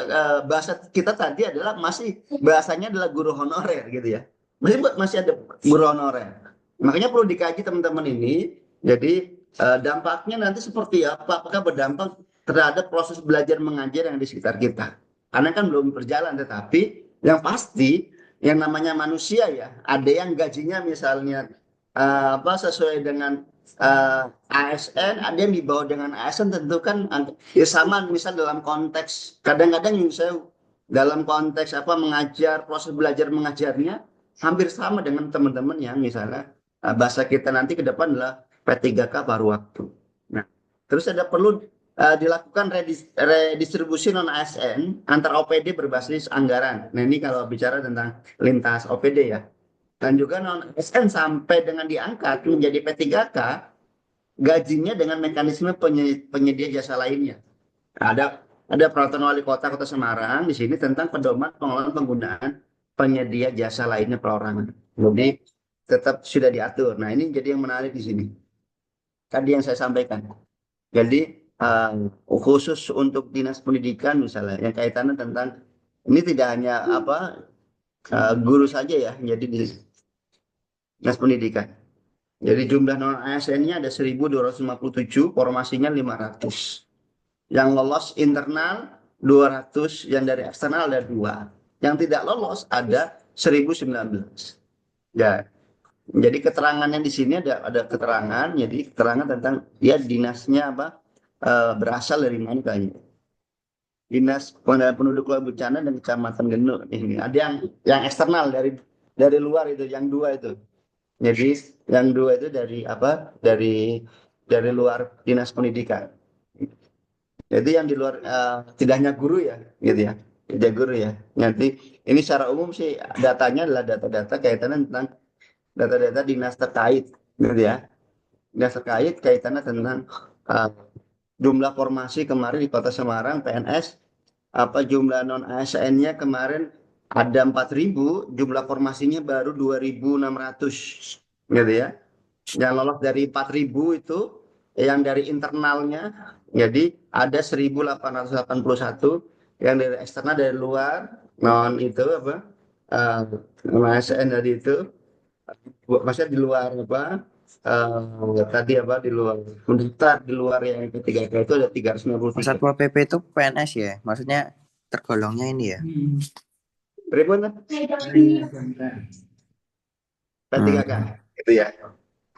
Speaker 4: bahasa kita tadi adalah masih bahasanya adalah guru honorer gitu ya. Masih ada guru honorer. Makanya perlu dikaji teman-teman ini. Jadi dampaknya nanti seperti apa? Apakah berdampak terhadap proses belajar mengajar yang di sekitar kita? Karena kan belum berjalan, tetapi yang pasti yang namanya manusia ya, ada yang gajinya misalnya sesuai dengan ASN, ada yang dibawa dengan ASN, tentu kan ya sama. Misal dalam konteks kadang-kadang yang saya dalam konteks mengajar, proses belajar mengajarnya hampir sama dengan teman-teman yang misalnya bahasa kita nanti ke depan adalah P3K paruh waktu. Nah, terus ada perlu dilakukan redistribusi non ASN antar OPD berbasis anggaran. Nah ini kalau bicara tentang lintas OPD ya. Dan juga non ASN sampai dengan diangkat menjadi P3K, gajinya dengan mekanisme penyedia jasa lainnya. Ada peraturan wali kota Kota Semarang di sini tentang pedoman pengelolaan penggunaan penyedia jasa lainnya perorangan. Jadi tetap sudah diatur. Nah ini jadi yang menarik di sini. Tadi yang saya sampaikan. Jadi khusus untuk dinas pendidikan misalnya yang kaitannya tentang ini tidak hanya guru saja ya, jadi di dinas pendidikan. Jadi jumlah non ASN-nya ada 1.257, formasinya 500. Yang lolos internal 200, yang dari eksternal ada 2. Yang tidak lolos ada 1.019. Ya. Jadi keterangannya di sini ada keterangan, jadi keterangan tentang dia dinasnya berasal dari mana kayaknya. Dinas Pengendalian Penduduk Luar Bencana dan Kecamatan Genuk. Ini ada yang eksternal dari luar itu, yang 2 itu. Jadi yang 2 itu dari luar dinas pendidikan. Jadi yang di luar tidak hanya guru ya, gitu ya. Tidak guru ya. Nanti ini secara umum sih datanya adalah data-data kaitannya tentang data-data dinas terkait, gitu ya. Dinas terkait kaitannya tentang jumlah formasi kemarin di Kota Semarang PNS, jumlah non ASN-nya kemarin ada 4.000, jumlah formasinya baru 2.600, gitu ya. yang lolos dari 4.000 itu, yang dari internalnya, jadi ada 1.881, yang dari eksternal dari luar, non itu apa, ASN tadi itu, maksudnya di luar apa, tadi apa, di luar mendaftar di luar yang P3K itu ada 353.
Speaker 5: Satpol PP itu PNS ya, maksudnya tergolongnya ini ya.
Speaker 4: Berapa P3K itu ya.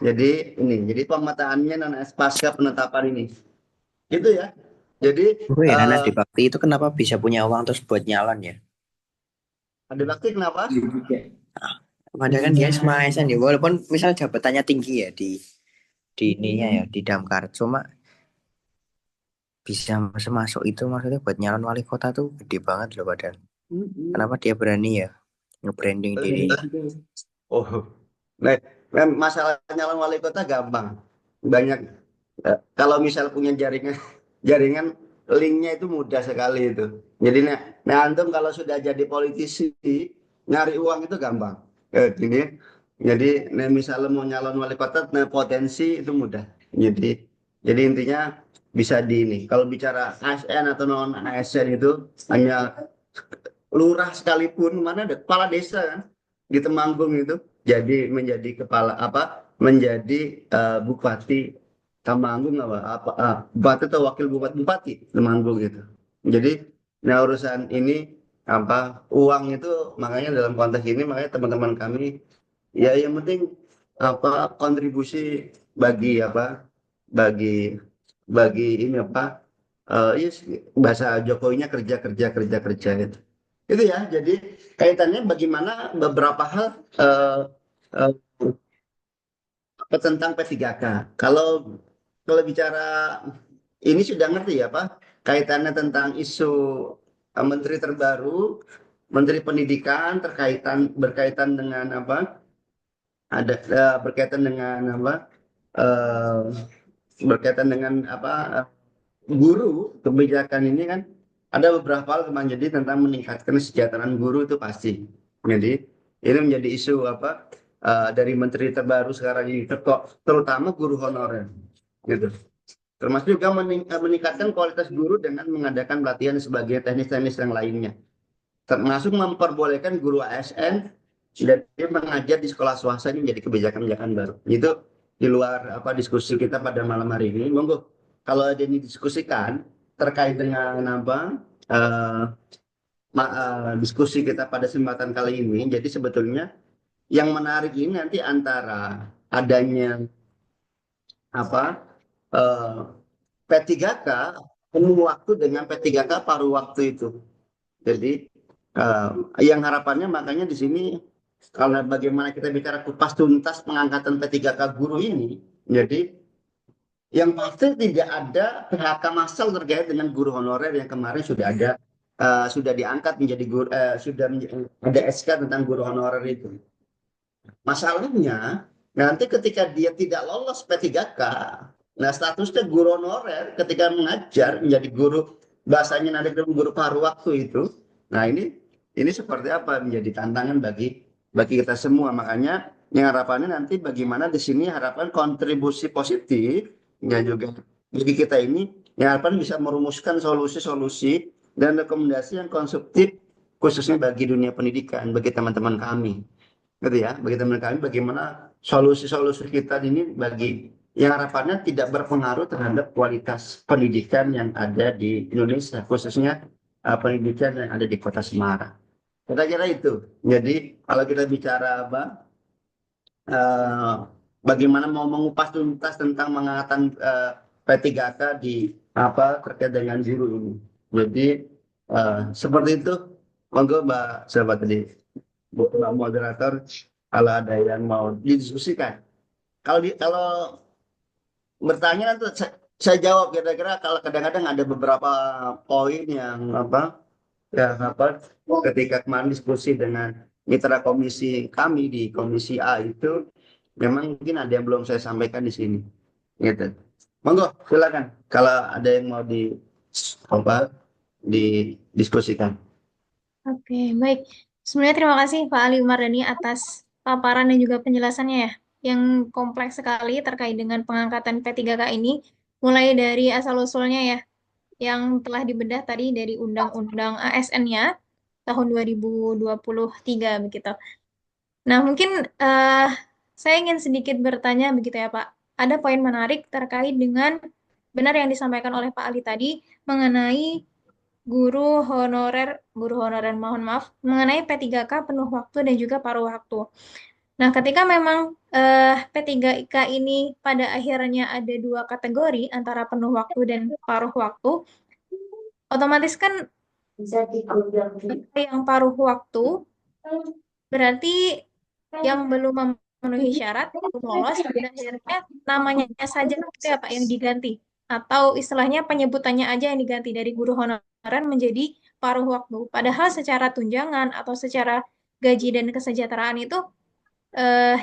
Speaker 4: Jadi jadi pemetaannya non pasca penetapan ini. Gitu ya. Jadi
Speaker 5: Oh ya, Nana di Bakti itu kenapa bisa punya uang terus buat nyalon ya?
Speaker 4: ada bakti kenapa?
Speaker 5: Padahal kan dia sama ASN ya, walaupun misal jabatannya tinggi ya di ininya ya di Damkar, cuma bisa masuk itu maksudnya buat nyalon wali kota tuh gede banget loh padahal. Kenapa dia berani ya nge-branding diri?
Speaker 4: Oh, nah, masalah nyalon wali kota gampang. Banyak. Kalau misal punya jaringan linknya itu mudah sekali itu. Jadi antum kalau sudah jadi politisi nyari uang itu gampang. Gini, jadi misalnya mau nyalon wali kota, potensi itu mudah. Jadi intinya bisa di ini. Kalau bicara ASN atau non ASN itu hanya lurah sekalipun, mana ada kepala desa kan di Temanggung itu jadi menjadi kepala apa, menjadi bupati Temanggung bupati atau wakil bupati Temanggung gitu. Jadi urusan ini apa, uang itu, makanya dalam konteks ini makanya teman-teman kami ya yang penting apa, kontribusi bagi apa, bagi ini apa, yes, bahasa Jokowinya kerja kerja kerja kerja itu ya. Jadi kaitannya bagaimana beberapa hal eh, tentang P3K. Kalau bicara ini sudah ngerti ya Pak, kaitannya tentang isu menteri terbaru, menteri pendidikan, berkaitan dengan apa? Ada berkaitan dengan apa? eh, Berkaitan dengan apa? Guru, kebijakan ini kan ada beberapa hal teman, jadi tentang meningkatkan kesejahteraan guru itu pasti. Jadi ini menjadi isu apa, dari menteri terbaru sekarang ini, terutama guru honorer gitu. Termasuk juga meningkatkan kualitas guru dengan mengadakan pelatihan sebagai teknis-teknis yang lainnya, termasuk memperbolehkan guru ASN dan dia mengajar di sekolah swasta. Ini menjadi kebijakan-kebijakan baru. Itu di luar apa diskusi kita pada malam hari ini. Monggo kalau ada yang didiskusikan terkait dengan apa, diskusi kita pada kesempatan kali ini. Jadi sebetulnya yang menarik ini nanti antara adanya apa, P3K penuh waktu dengan P3K paruh waktu itu. Jadi yang harapannya makanya di sini, kalau bagaimana kita bicara kupas tuntas pengangkatan P3K guru ini, jadi yang pasti tidak ada PHK massal terkait dengan guru honorer yang kemarin sudah ada, sudah diangkat menjadi guru, ada SK tentang guru honorer itu. Masalahnya nanti ketika dia tidak lolos P3K, nah statusnya guru honorer ketika mengajar menjadi guru, bahasanya nanti guru paruh waktu itu. Nah ini seperti apa, menjadi tantangan bagi kita semua. Makanya yang harapannya nanti bagaimana di sini harapan kontribusi positif dan juga bagi kita ini, yang harapan bisa merumuskan solusi-solusi dan rekomendasi yang konstruktif khususnya bagi dunia pendidikan, bagi teman-teman kami. Gitu ya, bagi teman kami bagaimana solusi-solusi kita ini bagi yang harapannya tidak berpengaruh terhadap kualitas pendidikan yang ada di Indonesia, khususnya pendidikan yang ada di Kota Semarang. Kira-kira itu. Jadi kalau kita bicara apa, bagaimana mau mengupas tuntas tentang mengangkatan P3K di apa terkait dengan guru ini. Jadi seperti itu. Monggo Mbak sahabat tadi, Mbak moderator, kalau ada yang mau didiskusikan. Kalau bertanya nanti saya jawab kira-kira. Kalau kadang-kadang ada beberapa poin yang apa, ya apa, ketika kemarin diskusi dengan mitra komisi kami di komisi A itu, memang mungkin ada yang belum saya sampaikan di sini. Gitu. Monggo silakan kalau ada yang mau didiskusikan.
Speaker 2: Oke, baik. Sebenarnya terima kasih Pak Ali Mardani atas paparan dan juga penjelasannya ya. yang kompleks sekali terkait dengan pengangkatan P3K ini, mulai dari asal-usulnya ya, yang telah dibedah tadi dari Undang-Undang ASN-nya tahun 2023 begitu. Nah, mungkin saya ingin sedikit bertanya begitu ya Pak. Ada poin menarik terkait dengan benar yang disampaikan oleh Pak Ali tadi mengenai guru honorer mohon maaf, mengenai P3K penuh waktu dan juga paruh waktu. Nah, ketika memang P3K ini pada akhirnya ada dua kategori antara penuh waktu dan paruh waktu, otomatis kan yang paruh waktu berarti yang belum memenuhi syarat, belum lolos, pada akhirnya namanya saja itu ya Pak yang diganti. Atau istilahnya penyebutannya aja yang diganti dari guru honorer menjadi paruh waktu. Padahal secara tunjangan atau secara gaji dan kesejahteraan itu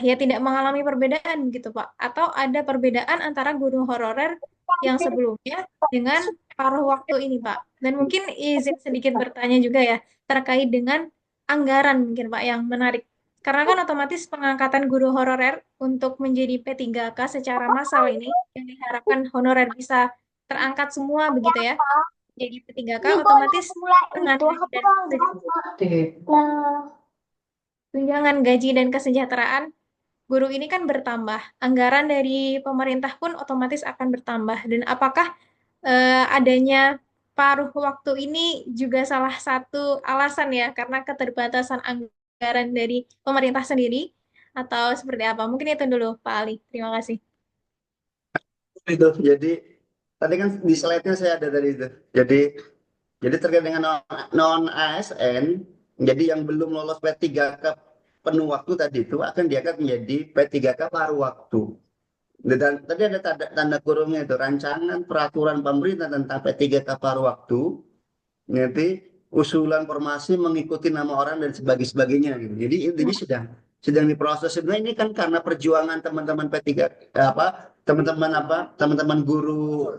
Speaker 2: ya tidak mengalami perbedaan gitu Pak. Atau ada perbedaan antara guru honorer yang sebelumnya dengan paruh waktu ini Pak. Dan mungkin izin sedikit bertanya juga ya terkait dengan anggaran mungkin Pak yang menarik. Karena kan otomatis pengangkatan guru honorer untuk menjadi P3K secara massal ini yang diharapkan honorer bisa terangkat semua begitu ya. Jadi P3K otomatis dengan tunjangan gaji dan kesejahteraan guru ini kan bertambah. Anggaran dari pemerintah pun otomatis akan bertambah. Dan apakah adanya paruh waktu ini juga salah satu alasan ya karena keterbatasan anggaran dari pemerintah sendiri atau seperti apa? Mungkin itu dulu Pak Ali. Terima kasih.
Speaker 4: Itu jadi tadi kan di slide-nya saya ada dari itu. Jadi terkait dengan non ASN, jadi yang belum lolos P3K penuh waktu tadi itu akan diangkat menjadi P3K paruh waktu. Dan tadi ada tanda kurungnya itu rancangan peraturan pemerintah tentang P3K paruh waktu. Nanti usulan formasi mengikuti nama orang dan sebagainya gitu. Jadi ini sedang diproses. Sebenarnya ini kan karena perjuangan teman-teman P3 teman-teman guru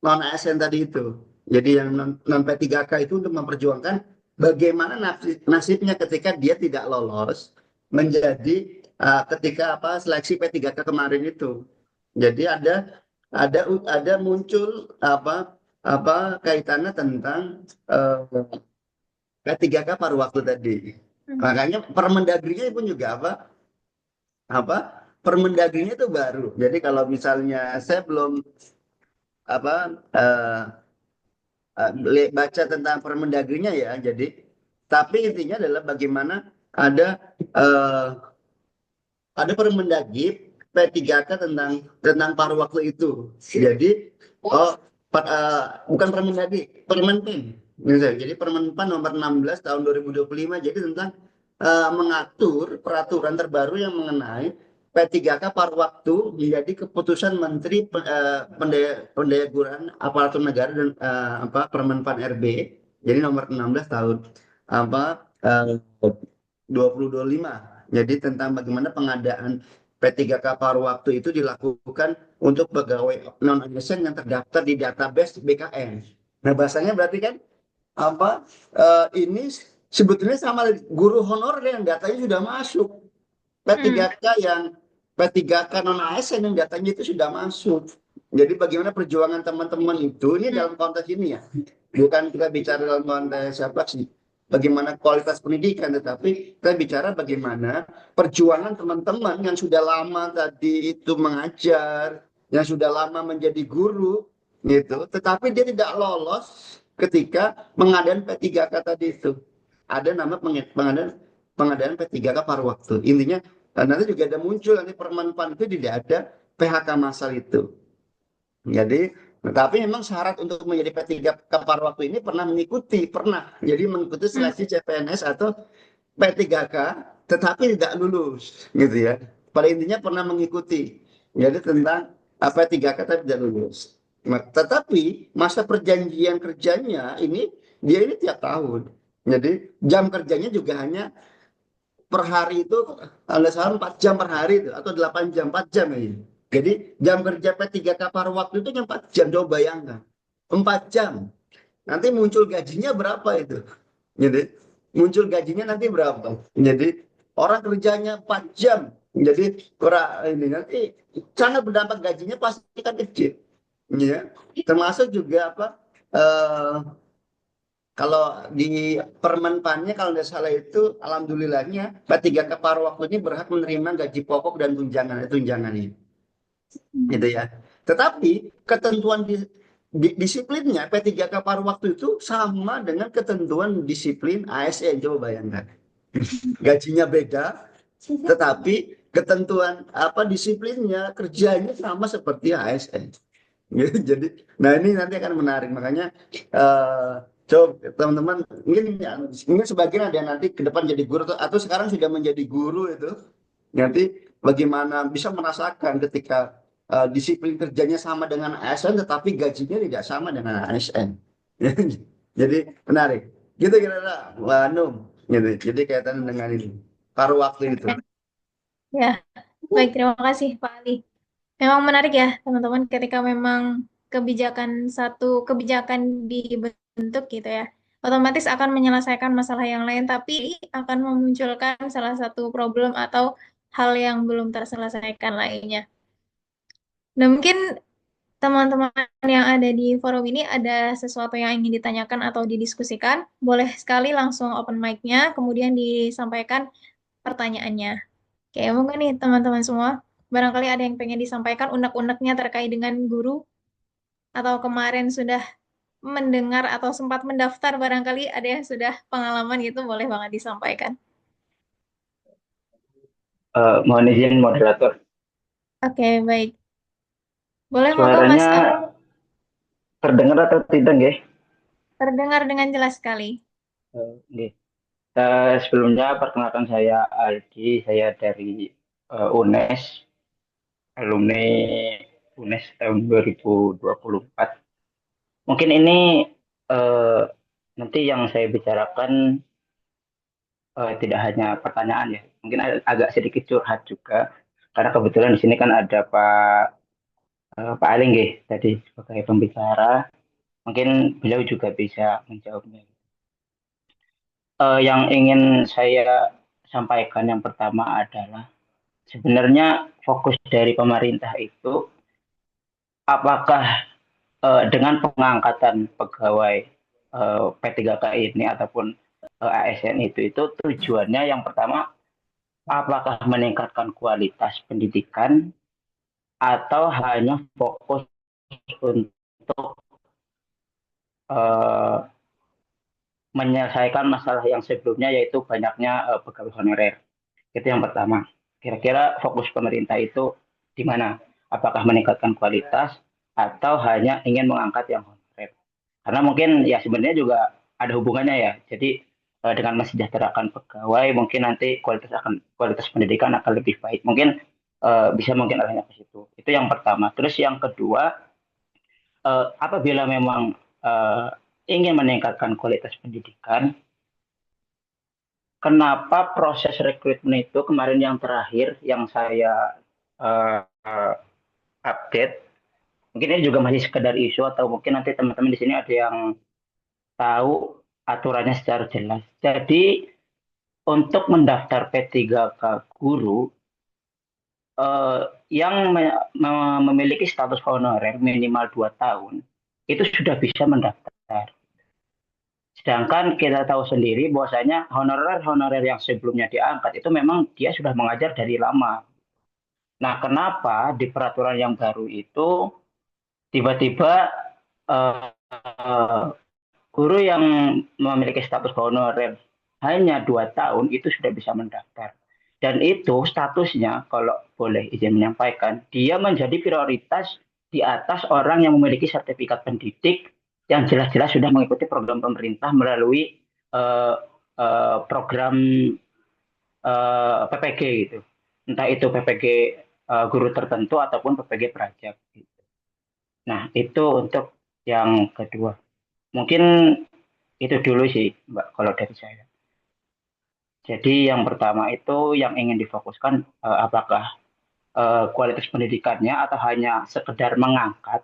Speaker 4: non ASN tadi itu. Jadi yang non P3K itu untuk memperjuangkan bagaimana nasibnya ketika dia tidak lolos menjadi ketika seleksi P3K kemarin itu. Jadi ada muncul kaitannya tentang P3K paruh waktu tadi. Makanya Permendagrinya pun juga Permendagrinya itu baru. Jadi kalau misalnya saya belum baca tentang Permendagrinya ya. Tapi intinya adalah bagaimana ada Permendagri P3K tentang paruh waktu itu. Jadi bukan Permendagri, Permenpan. Jadi Permenpan nomor 16 tahun 2025 jadi tentang mengatur peraturan terbaru yang mengenai P3K paruh waktu menjadi keputusan Menteri Pendayagunaan Aparatur Negara dan Permenpan RB. Jadi nomor 16 tahun 2025. Jadi tentang bagaimana pengadaan P3K paruh waktu itu dilakukan untuk pegawai non ASN yang terdaftar di database BKN. Nah bahasanya berarti kan ini sebetulnya sama guru honorer yang datanya sudah masuk. P3K non ASN yang datanya itu sudah masuk. Jadi bagaimana perjuangan teman-teman itu ini dalam konteks ini ya. Bukan kita bicara dalam konteks siapa sih. Bagaimana kualitas pendidikan, tetapi kita bicara bagaimana perjuangan teman-teman yang sudah lama tadi itu mengajar, yang sudah lama menjadi guru, gitu. Tetapi dia tidak lolos ketika pengadaan P3K tadi itu. Ada nama pengadaan P3K paruh waktu. Intinya nanti juga ada muncul nanti Permenpan itu tidak ada PHK massal itu. Jadi tapi memang syarat untuk menjadi P3K paruh waktu ini jadi mengikuti seleksi CPNS atau P3K, tetapi tidak lulus, gitu ya. Pada intinya pernah mengikuti, jadi tentang P3K tapi tidak lulus. Tetapi masa perjanjian kerjanya dia ini tiap tahun, jadi jam kerjanya juga hanya per hari itu kalau salah 4 jam per hari itu atau 8 jam 4 jam ini. Jadi jam kerja P3K paruh waktu itu 4 jam, coba bayangkan. 4 jam. Nanti muncul gajinya berapa itu? Jadi muncul gajinya nanti berapa? Jadi orang kerjanya 4 jam Jadi kurang ini nanti sangat berdampak, gajinya pasti kan kecil, ya. Termasuk juga apa? eh, Kalau di Permenpannya kalau nggak salah itu, alhamdulillahnya P3K paruh waktu ini berhak menerima gaji pokok dan tunjangannya, gitu ya. Tetapi ketentuan disiplinnya P3K paruh waktu itu sama dengan ketentuan disiplin ASN. Coba bayangkan, gajinya beda, tetapi ketentuan apa disiplinnya kerjanya sama seperti ASN. Jadi, nah ini nanti akan menarik. Makanya eh coba teman-teman, mungkin sebagian ada yang nanti ke depan jadi guru atau sekarang sudah menjadi guru itu, nanti bagaimana bisa merasakan ketika disiplin kerjanya sama dengan ASN tetapi gajinya tidak sama dengan ASN. Jadi menarik. Gitu kira-kira, Mbak Anum. Gitu. Jadi kaitan dengan ini paruh waktu itu.
Speaker 2: Ya, baik, terima kasih Pak Ali. Memang menarik ya teman-teman ketika memang satu kebijakan dibentuk gitu ya, otomatis akan menyelesaikan masalah yang lain, tapi akan memunculkan salah satu problem atau hal yang belum terselesaikan lainnya. Nah, mungkin teman-teman yang ada di forum ini ada sesuatu yang ingin ditanyakan atau didiskusikan, boleh sekali langsung open mic-nya, kemudian disampaikan pertanyaannya. Oke, mungkin nih teman-teman semua, barangkali ada yang pengen disampaikan unek-uneknya terkait dengan guru, atau kemarin sudah mendengar atau sempat mendaftar, barangkali ada yang sudah pengalaman gitu, boleh banget disampaikan.
Speaker 6: Mohon izin moderator.
Speaker 2: Oke, baik. Boleh monggo Mas
Speaker 6: Suaranya
Speaker 2: Ali,
Speaker 6: terdengar atau tidak, nggih?
Speaker 2: terdengar dengan jelas sekali.
Speaker 6: Nggih. Sebelumnya perkenalkan, saya Aldi, saya dari UNES, alumni UNES tahun 2024. Mungkin ini eh, nanti yang saya bicarakan tidak hanya pertanyaan ya, mungkin agak sedikit curhat juga, karena kebetulan di sini kan ada Pak Ali nggih, tadi sebagai pembicara, mungkin beliau juga bisa menjawabnya. Yang ingin saya sampaikan yang pertama adalah sebenarnya fokus dari pemerintah itu apakah dengan pengangkatan pegawai P3K ini ataupun ASN itu tujuannya yang pertama apakah meningkatkan kualitas pendidikan atau hanya fokus untuk eh, menyelesaikan masalah yang sebelumnya, yaitu banyaknya pegawai honorer. Itu yang pertama. Kira-kira fokus pemerintah itu di mana? Apakah meningkatkan kualitas atau hanya ingin mengangkat yang honorer? Karena mungkin ya sebenarnya juga ada hubungannya ya. Jadi dengan mensejahterakan pegawai, mungkin nanti kualitas pendidikan akan lebih baik. Mungkin bisa mungkin arahnya ke situ. Itu yang pertama. Terus yang kedua, apabila memang ingin meningkatkan kualitas pendidikan, kenapa proses rekrutmen itu kemarin yang terakhir yang saya uh, update, mungkin ini juga masih sekedar isu atau mungkin nanti teman-teman di sini ada yang tahu aturannya secara jelas. Jadi untuk mendaftar P3K guru yang memiliki status honorer minimal 2 tahun itu sudah bisa mendaftar. Sedangkan kita tahu sendiri bahwasanya honorer-honorer yang sebelumnya diangkat itu memang dia sudah mengajar dari lama. Nah, kenapa di peraturan yang baru itu tiba-tiba guru yang memiliki status honorer hanya 2 tahun itu sudah bisa mendaftar. Dan itu statusnya, kalau boleh izin menyampaikan, dia menjadi prioritas di atas orang yang memiliki sertifikat pendidik yang jelas-jelas sudah mengikuti program pemerintah melalui program PPG gitu. Entah itu PPG guru tertentu ataupun PPG peraja. Nah, itu untuk yang kedua. Mungkin itu dulu sih, Mbak, kalau dari saya. Jadi yang pertama itu yang ingin difokuskan apakah kualitas pendidikannya atau hanya sekedar mengangkat.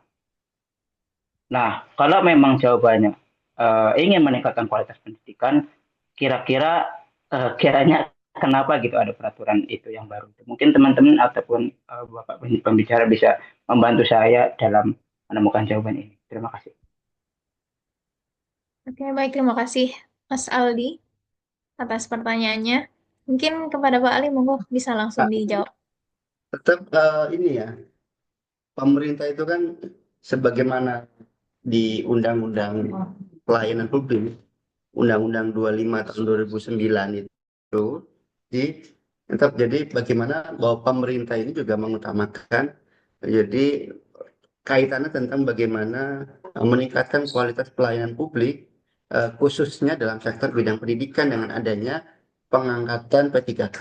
Speaker 6: Nah, kalau memang jawabannya ingin meningkatkan kualitas pendidikan, kira-kira kiranya kenapa gitu ada peraturan itu yang baru. Mungkin teman-teman ataupun Bapak pembicara bisa membantu saya dalam menemukan jawaban ini. Terima kasih.
Speaker 2: Oke, baik, terima kasih Mas Aldi atas pertanyaannya. Mungkin kepada Pak Ali, monggo bisa langsung dijawab.
Speaker 4: Tetap ini ya, pemerintah itu kan sebagaimana di Undang-Undang Pelayanan Publik, Undang-Undang 25 tahun 2009 itu, tetap jadi bagaimana bahwa pemerintah ini juga mengutamakan, jadi kaitannya tentang bagaimana meningkatkan kualitas pelayanan publik, khususnya dalam sektor bidang pendidikan dengan adanya pengangkatan P3K.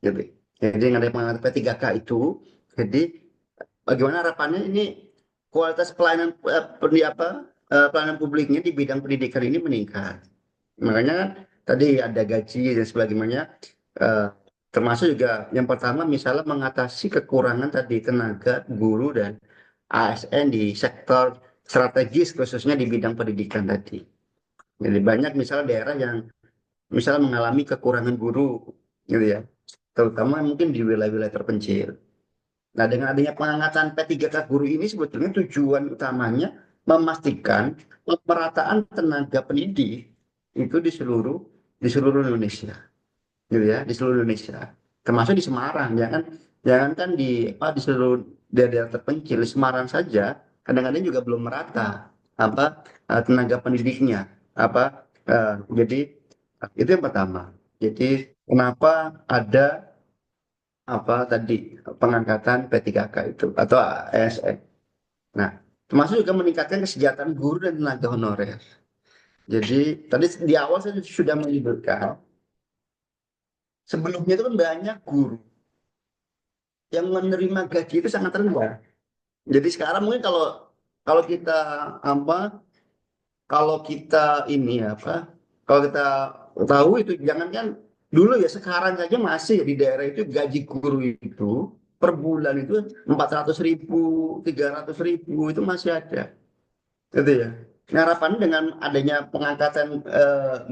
Speaker 4: Gitu. Jadi dengan adanya pengangkatan P3K itu, jadi bagaimana harapannya ini kualitas pelayanan pelayanan publiknya di bidang pendidikan ini meningkat. Makanya kan tadi ada gaji dan sebagainya, termasuk juga yang pertama misalnya mengatasi kekurangan tadi tenaga guru dan ASN di sektor strategis khususnya di bidang pendidikan tadi. Jadi banyak misalnya daerah yang misalnya mengalami kekurangan guru, gitu ya, terutama mungkin di wilayah-wilayah terpencil. Nah, dengan adanya pengangkatan P3K guru ini sebetulnya tujuan utamanya memastikan pemerataan tenaga pendidik itu di seluruh Indonesia, gitu ya, di seluruh Indonesia, termasuk di Semarang. Jangan kan di seluruh daerah terpencil, di Semarang saja kadang-kadang juga belum merata tenaga pendidiknya jadi itu yang pertama. Jadi kenapa ada tadi pengangkatan P3K itu atau ASN. Nah, termasuk juga meningkatkan kesejahteraan guru dan tenaga honorer. Jadi tadi di awal saya sudah menyebutkan sebelumnya itu kan banyak guru yang menerima gaji itu sangat rendah. Jadi sekarang mungkin kalau kita kalau kita kalau kita tahu itu jangankan dulu ya, sekarang saja masih di daerah itu gaji guru itu per bulan itu 400.000, 300.000 itu masih ada, gitu ya. Nah, harapan dengan adanya pengangkatan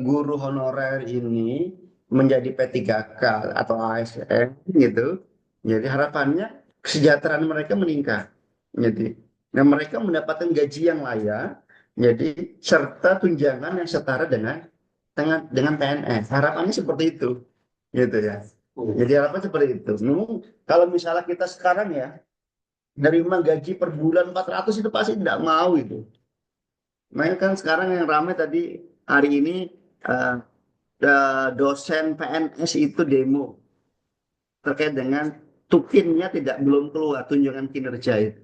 Speaker 4: guru honorer ini menjadi P3K atau ASN gitu, jadi harapannya kesejahteraan mereka meningkat. Jadi, nah mereka mendapatkan gaji yang layak, jadi serta tunjangan yang setara dengan PNS. Harapannya seperti itu, gitu ya. Jadi harapan seperti itu. Kalau misalnya kita sekarang ya nerima gaji per bulan 400 itu pasti tidak mau itu. Makanya kan sekarang yang ramai tadi hari ini eh, dosen PNS itu demo terkait dengan tukinnya belum keluar tunjangan kinerja itu.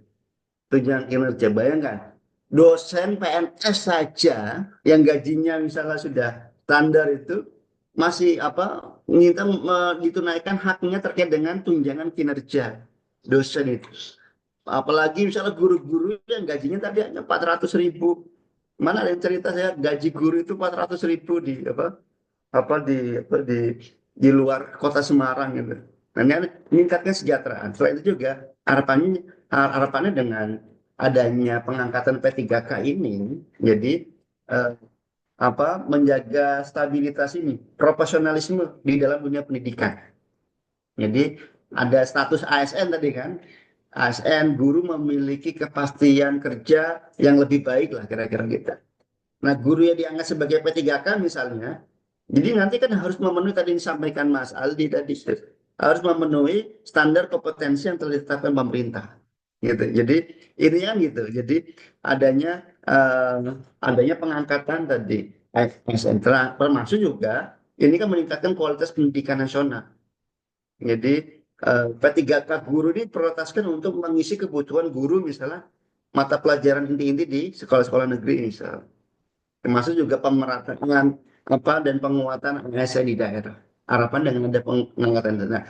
Speaker 4: Tunjangan kinerja, bayangkan dosen PNS saja yang gajinya misalnya sudah standar itu masih minta ditunaikan haknya terkait dengan tunjangan kinerja dosen itu. Apalagi misalnya guru-guru yang gajinya tadi hanya 400.000. Mana ada yang cerita saya gaji guru itu 400.000 di luar kota Semarang gitu. Nah, ini meningkatkan kesejahteraan. Selain itu juga harapannya dengan adanya pengangkatan P3K ini, jadi menjaga stabilitas ini, profesionalisme di dalam dunia pendidikan. Jadi ada status ASN tadi kan, ASN guru memiliki kepastian kerja yang lebih baik lah kira-kira gitu. Nah, guru yang dianggap sebagai P3K misalnya, jadi nanti kan harus memenuhi tadi yang disampaikan Mas Aldi tadi, harus memenuhi standar kompetensi yang telah ditetapkan pemerintah. Gitu. Jadi ini kan gitu. Jadi adanya pengangkatan tadi ASN termasuk juga ini kan meningkatkan kualitas pendidikan nasional. Jadi P3K guru ini prioritaskan untuk mengisi kebutuhan guru misalnya mata pelajaran inti-inti di sekolah-sekolah negeri misalnya. Termasuk juga pemerataan dan penguatan ASN di daerah. Harapan dengan ada pengangkatan. Nah,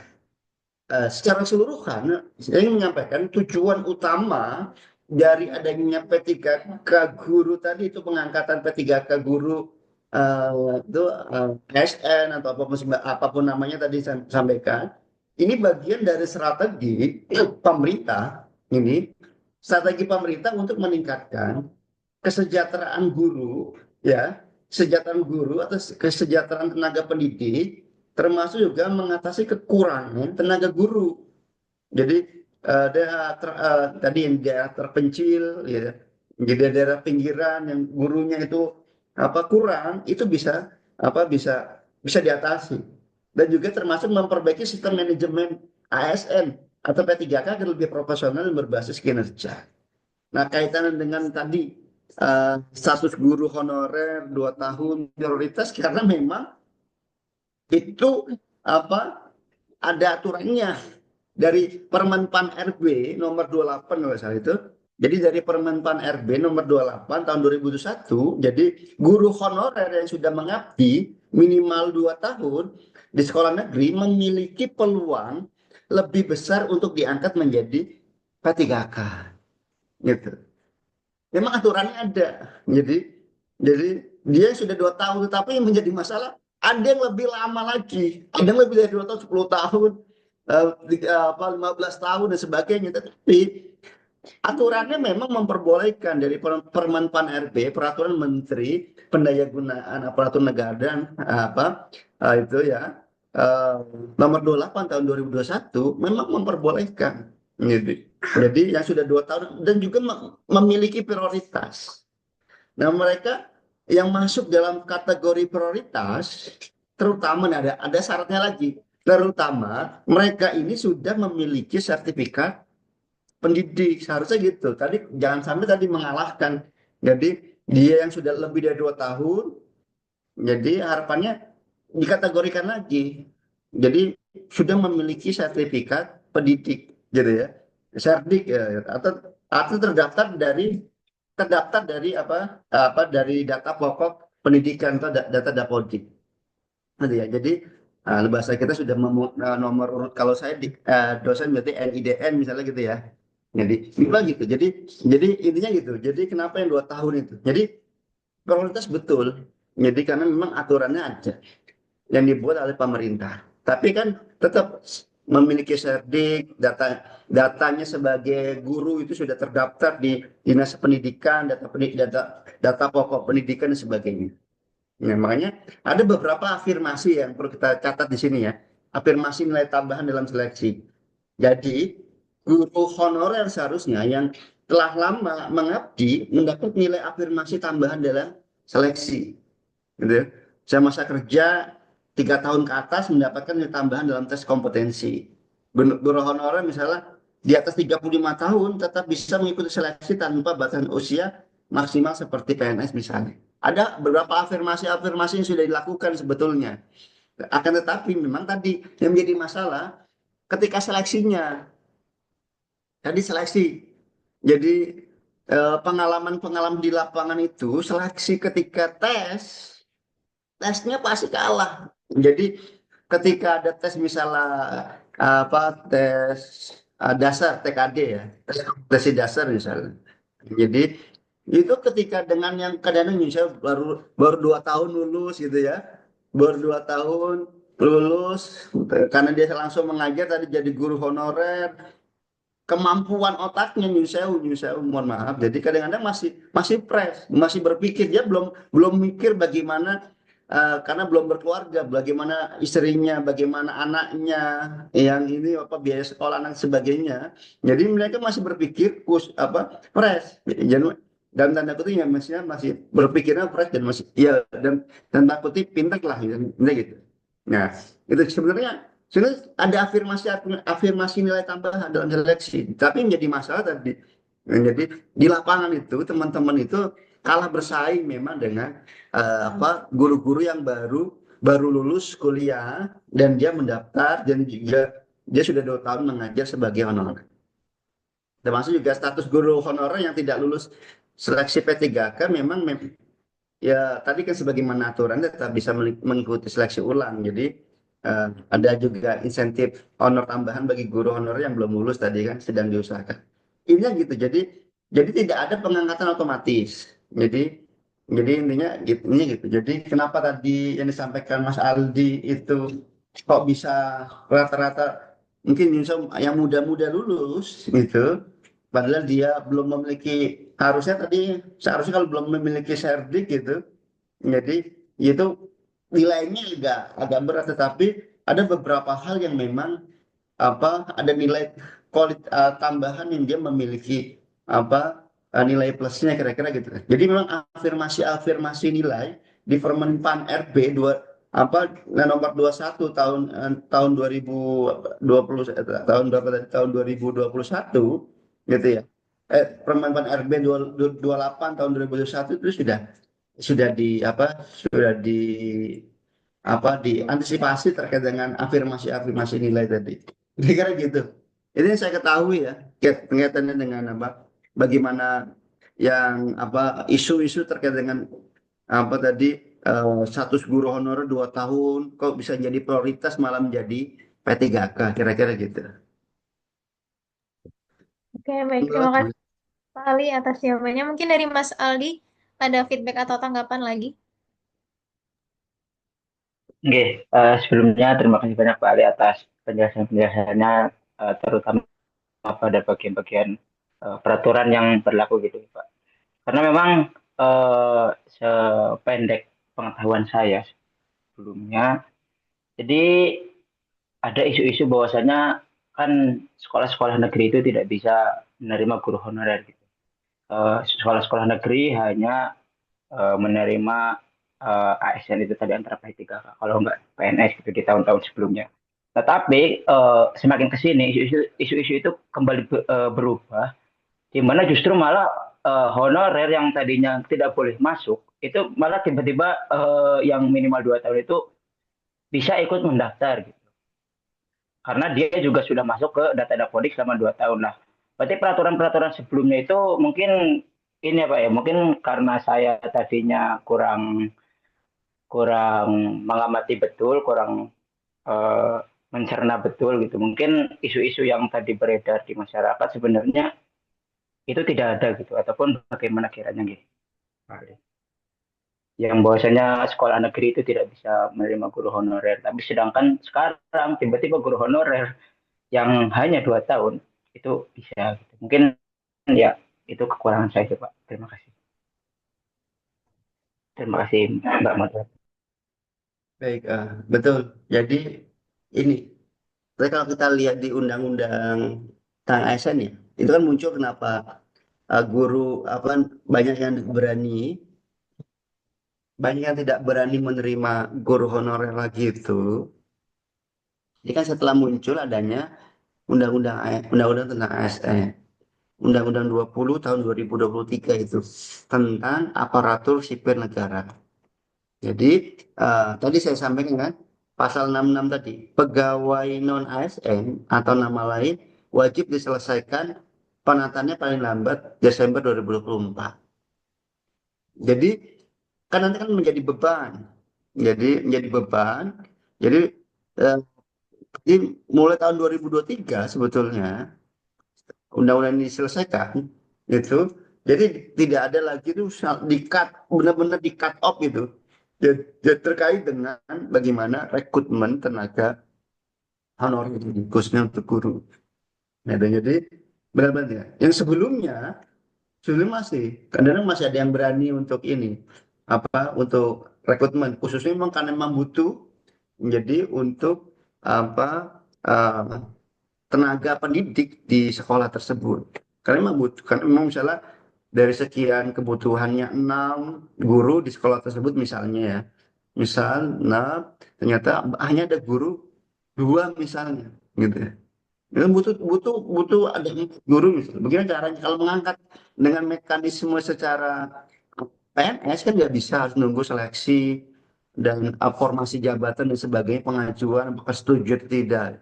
Speaker 4: secara keseluruhan saya ingin menyampaikan tujuan utama dari adanya P3K guru tadi itu pengangkatan P3K guru itu ASN atau apapun namanya tadi saya sampaikan. Ini bagian dari strategi pemerintah untuk meningkatkan kesejahteraan guru, ya, kesejahteraan guru atau kesejahteraan tenaga pendidik, termasuk juga mengatasi kekurangan tenaga guru. Jadi tadi yang daerah terpencil, ya, di daerah pinggiran yang gurunya itu kurang, itu bisa diatasi. Dan juga termasuk memperbaiki sistem manajemen ASN atau P3K agar lebih profesional dan berbasis kinerja. Nah, kaitan dengan tadi status guru honorer 2 tahun prioritas karena memang itu ada aturannya dari Permenpan RB nomor 28 kalau salah itu. Jadi dari Permenpan RB nomor 28 tahun 2021, jadi guru honorer yang sudah mengabdi minimal 2 tahun di sekolah negeri memiliki peluang lebih besar untuk diangkat menjadi P3K. Gitu. Memang aturannya ada. Jadi dia sudah 2 tahun, tetapi yang menjadi masalah ada yang lebih lama lagi, ada yang lebih dari 2 tahun, 10 tahun, 15 tahun dan sebagainya. Tapi aturannya memang memperbolehkan dari Permenpan RB, Peraturan Menteri Pendayagunaan Aparatur Negara dan itu ya nomor 28 tahun 2021 memang memperbolehkan. Jadi yang sudah 2 tahun dan juga memiliki prioritas. Nah, mereka yang masuk dalam kategori prioritas, terutama ada syaratnya lagi. Terutama mereka ini sudah memiliki sertifikat pendidik, seharusnya gitu. Tadi jangan sampai tadi mengalahkan. Jadi dia yang sudah lebih dari 2 tahun, jadi harapannya dikategorikan lagi. Jadi sudah memiliki sertifikat pendidik, gitu ya, serdik ya, atau terdaftar dari dari data pokok pendidikan atau data Dapodik. Gitu ya. Jadi bahasa kita sudah nomor urut, kalau saya dosen berarti NIDN misalnya gitu ya. Jadi gitu. Jadi intinya gitu. Jadi kenapa yang 2 tahun itu? Jadi prioritas betul. Jadi karena memang aturannya ada yang dibuat oleh pemerintah. Tapi kan tetap memiliki serdik, datanya sebagai guru itu sudah terdaftar di Dinas Pendidikan, data pokok pendidikan dan sebagainya. Nah, makanya ada beberapa afirmasi yang perlu kita catat di sini ya. Afirmasi nilai tambahan dalam seleksi. Jadi, guru honorer seharusnya yang telah lama mengabdi mendapat nilai afirmasi tambahan dalam seleksi. Gitu. Saya masa kerja 3 tahun ke atas mendapatkan nilai tambahan dalam tes kompetensi. Guru honorer misalnya di atas 35 tahun tetap bisa mengikuti seleksi tanpa batasan usia maksimal seperti PNS misalnya. Ada beberapa afirmasi yang sudah dilakukan sebetulnya. Akan tetapi memang tadi yang menjadi masalah ketika seleksinya. Tadi seleksi. Jadi pengalaman di lapangan itu seleksi ketika tesnya pasti kalah. Jadi ketika ada tes misalnya tes dasar TKD ya, tes dasar misalnya. Jadi itu ketika dengan yang kadang misalnya baru 2 tahun lulus gitu ya, baru 2 tahun lulus karena dia langsung mengajar tadi jadi guru honorer, kemampuan otaknya nyusewu, mohon maaf. Jadi kadang-kadang masih fresh, masih berpikir, dia belum mikir bagaimana karena belum berkeluarga, bagaimana istrinya, bagaimana anaknya, yang ini biaya sekolah dan sebagainya. Jadi mereka masih berpikir fresh. Jadi dan tanda kutip ya masih berpikirnya fresh dan masih ya dan tanda kutip pintar lah gitu. Nah, itu sebenarnya ada afirmasi nilai tambahan dalam seleksi. Tapi menjadi masalah tadi. Jadi di lapangan itu teman-teman itu kalah bersaing memang dengan guru-guru yang baru lulus kuliah dan dia mendaftar dan juga dia sudah 2 tahun mengajar sebagai honorer. Termasuk juga status guru honorer yang tidak lulus seleksi P3K memang ya tadi kan sebagaimana aturan tetap bisa mengikuti seleksi ulang. Jadi ada juga insentif honor tambahan bagi guru honorer yang belum lulus tadi kan sedang diusahakan. Ini gitu. Jadi tidak ada pengangkatan otomatis. Jadi intinya gitu. Jadi kenapa tadi yang disampaikan Mas Aldi itu kok bisa rata-rata mungkin yang muda-muda lulus gitu, padahal dia belum memiliki seharusnya kalau belum memiliki serdik gitu, jadi itu nilainya agak berat, tetapi ada beberapa hal yang memang ada nilai tambahan yang dia memiliki nilai plusnya kira-kira gitu. Jadi memang afirmasi nilai di Permenpan RB nomor 21 tahun 2020 tahun berapa tadi tahun 2021 gitu ya. Permenpan RB 28 tahun 2021 itu sudah diantisipasi terkait dengan afirmasi nilai tadi. Kira-kira gitu. Ini yang saya ketahui ya, kaitannya dengan bagaimana yang isu-isu terkait dengan tadi status guru honorer 2 tahun kok bisa jadi prioritas malah menjadi P3K kira-kira gitu.
Speaker 2: Oke, baik. Terima kasih Pak Ali atas jawabannya. Mungkin dari Mas Aldi ada feedback atau tanggapan lagi?
Speaker 6: Oke, sebelumnya terima kasih banyak Pak Ali atas penjelasannya, terutama pada bagian-bagian peraturan yang berlaku gitu, Pak. Karena memang sependek pengetahuan saya sebelumnya, jadi ada isu-isu bahwasanya kan sekolah-sekolah negeri itu tidak bisa menerima guru honorer gitu. Sekolah-sekolah negeri hanya menerima ASN itu tadi antara P3K kalau nggak PNS gitu di tahun-tahun sebelumnya. Tetapi semakin ke sini isu-isu itu kembali berubah, di mana justru malah honorer yang tadinya tidak boleh masuk itu malah tiba-tiba yang minimal 2 tahun itu bisa ikut mendaftar gitu. Karena dia juga sudah masuk ke data Dapodik selama 2 tahun lah. Berarti peraturan-peraturan sebelumnya itu mungkin ini ya Pak ya, mungkin karena saya tadinya kurang mengamati betul, kurang mencerna betul gitu. Mungkin isu-isu yang tadi beredar di masyarakat sebenarnya itu tidak ada gitu, ataupun bagaimana kiranya gitu. Yang bahwasanya sekolah negeri itu tidak bisa menerima guru honorer, tapi sedangkan sekarang tiba-tiba guru honorer yang hanya 2 tahun itu bisa gitu. Mungkin ya itu kekurangan saya sih, Pak. Terima kasih. Terima kasih Mbak Mata.
Speaker 4: Baik, betul. Jadi ini, tapi kalau kita lihat di undang-undang tentang ASN ya, itu kan muncul kenapa guru banyak yang tidak berani menerima guru honorer lagi itu. Jadi kan setelah muncul adanya undang-undang tentang ASN. Undang-Undang 20 tahun 2023 itu tentang aparatur sipil negara. Jadi tadi saya sampaikan kan pasal 66 tadi, pegawai non ASN atau nama lain wajib diselesaikan penatannya paling lambat Desember 2024. Jadi kan nanti kan menjadi beban. Jadi eh, mulai tahun 2023 sebetulnya undang-undang ini diselesaikan itu, jadi tidak ada lagi itu benar-benar di cut off itu. Jadi terkait dengan bagaimana rekrutmen tenaga honorer ini khususnya untuk guru. Nah, dan jadi benar-benar yang sebelum masih kadang-kadang masih ada yang berani untuk ini untuk rekrutmen khususnya memang karena memang butuh menjadi untuk apa tenaga pendidik di sekolah tersebut. Karena memang misalnya dari sekian kebutuhannya 6 guru di sekolah tersebut misalnya ya. Nah ternyata hanya ada guru 2 misalnya gitu ya. Itu butuh ada guru misalnya. Bagaimana caranya kalau mengangkat dengan mekanisme secara PNS kan nggak bisa, harus nunggu seleksi dan formasi jabatan dan sebagainya, pengajuan apakah setuju atau tidak.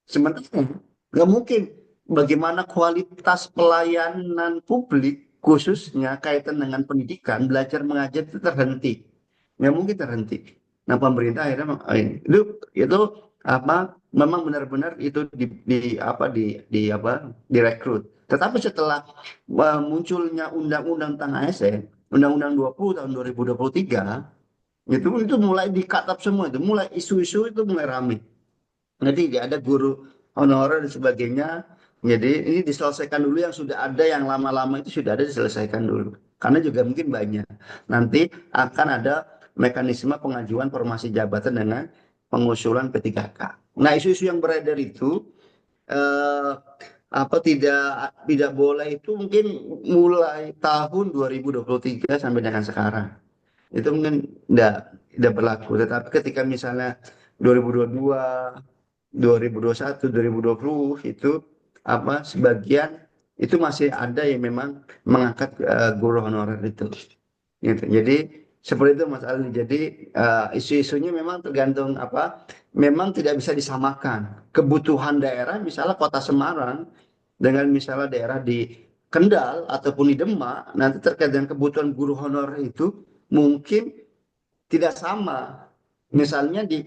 Speaker 4: Sementara nggak mungkin bagaimana kualitas pelayanan publik khususnya kaitan dengan pendidikan belajar mengajar itu terhenti, nggak mungkin terhenti. Nah pemerintah akhirnya itu memang benar-benar itu direkrut. Tetapi setelah munculnya undang-undang tentang ASN, undang-undang 20 tahun 2023 itu mulai di-cut up semua, itu mulai isu-isu itu mulai ramai. Jadi tidak ada guru honorer dan sebagainya. Jadi ini diselesaikan dulu yang sudah ada, yang lama-lama itu sudah ada diselesaikan dulu. Karena juga mungkin banyak. Nanti akan ada mekanisme pengajuan formasi jabatan dengan pengusulan P3K. Nah, isu-isu yang beredar itu eh, tidak boleh itu mungkin mulai tahun 2023 sampai dengan sekarang. Itu mungkin tidak berlaku. Tetapi ketika misalnya 2022, 2021, 2020 itu sebagian itu masih ada yang memang mengangkat guru honorer itu. Gitu. Jadi seperti itu Mas Ali. Jadi isu-isunya memang tergantung memang tidak bisa disamakan. Kebutuhan daerah misalnya Kota Semarang dengan misalnya daerah di Kendal ataupun di Demak nanti terkait dengan kebutuhan guru honorer itu mungkin tidak sama. Misalnya di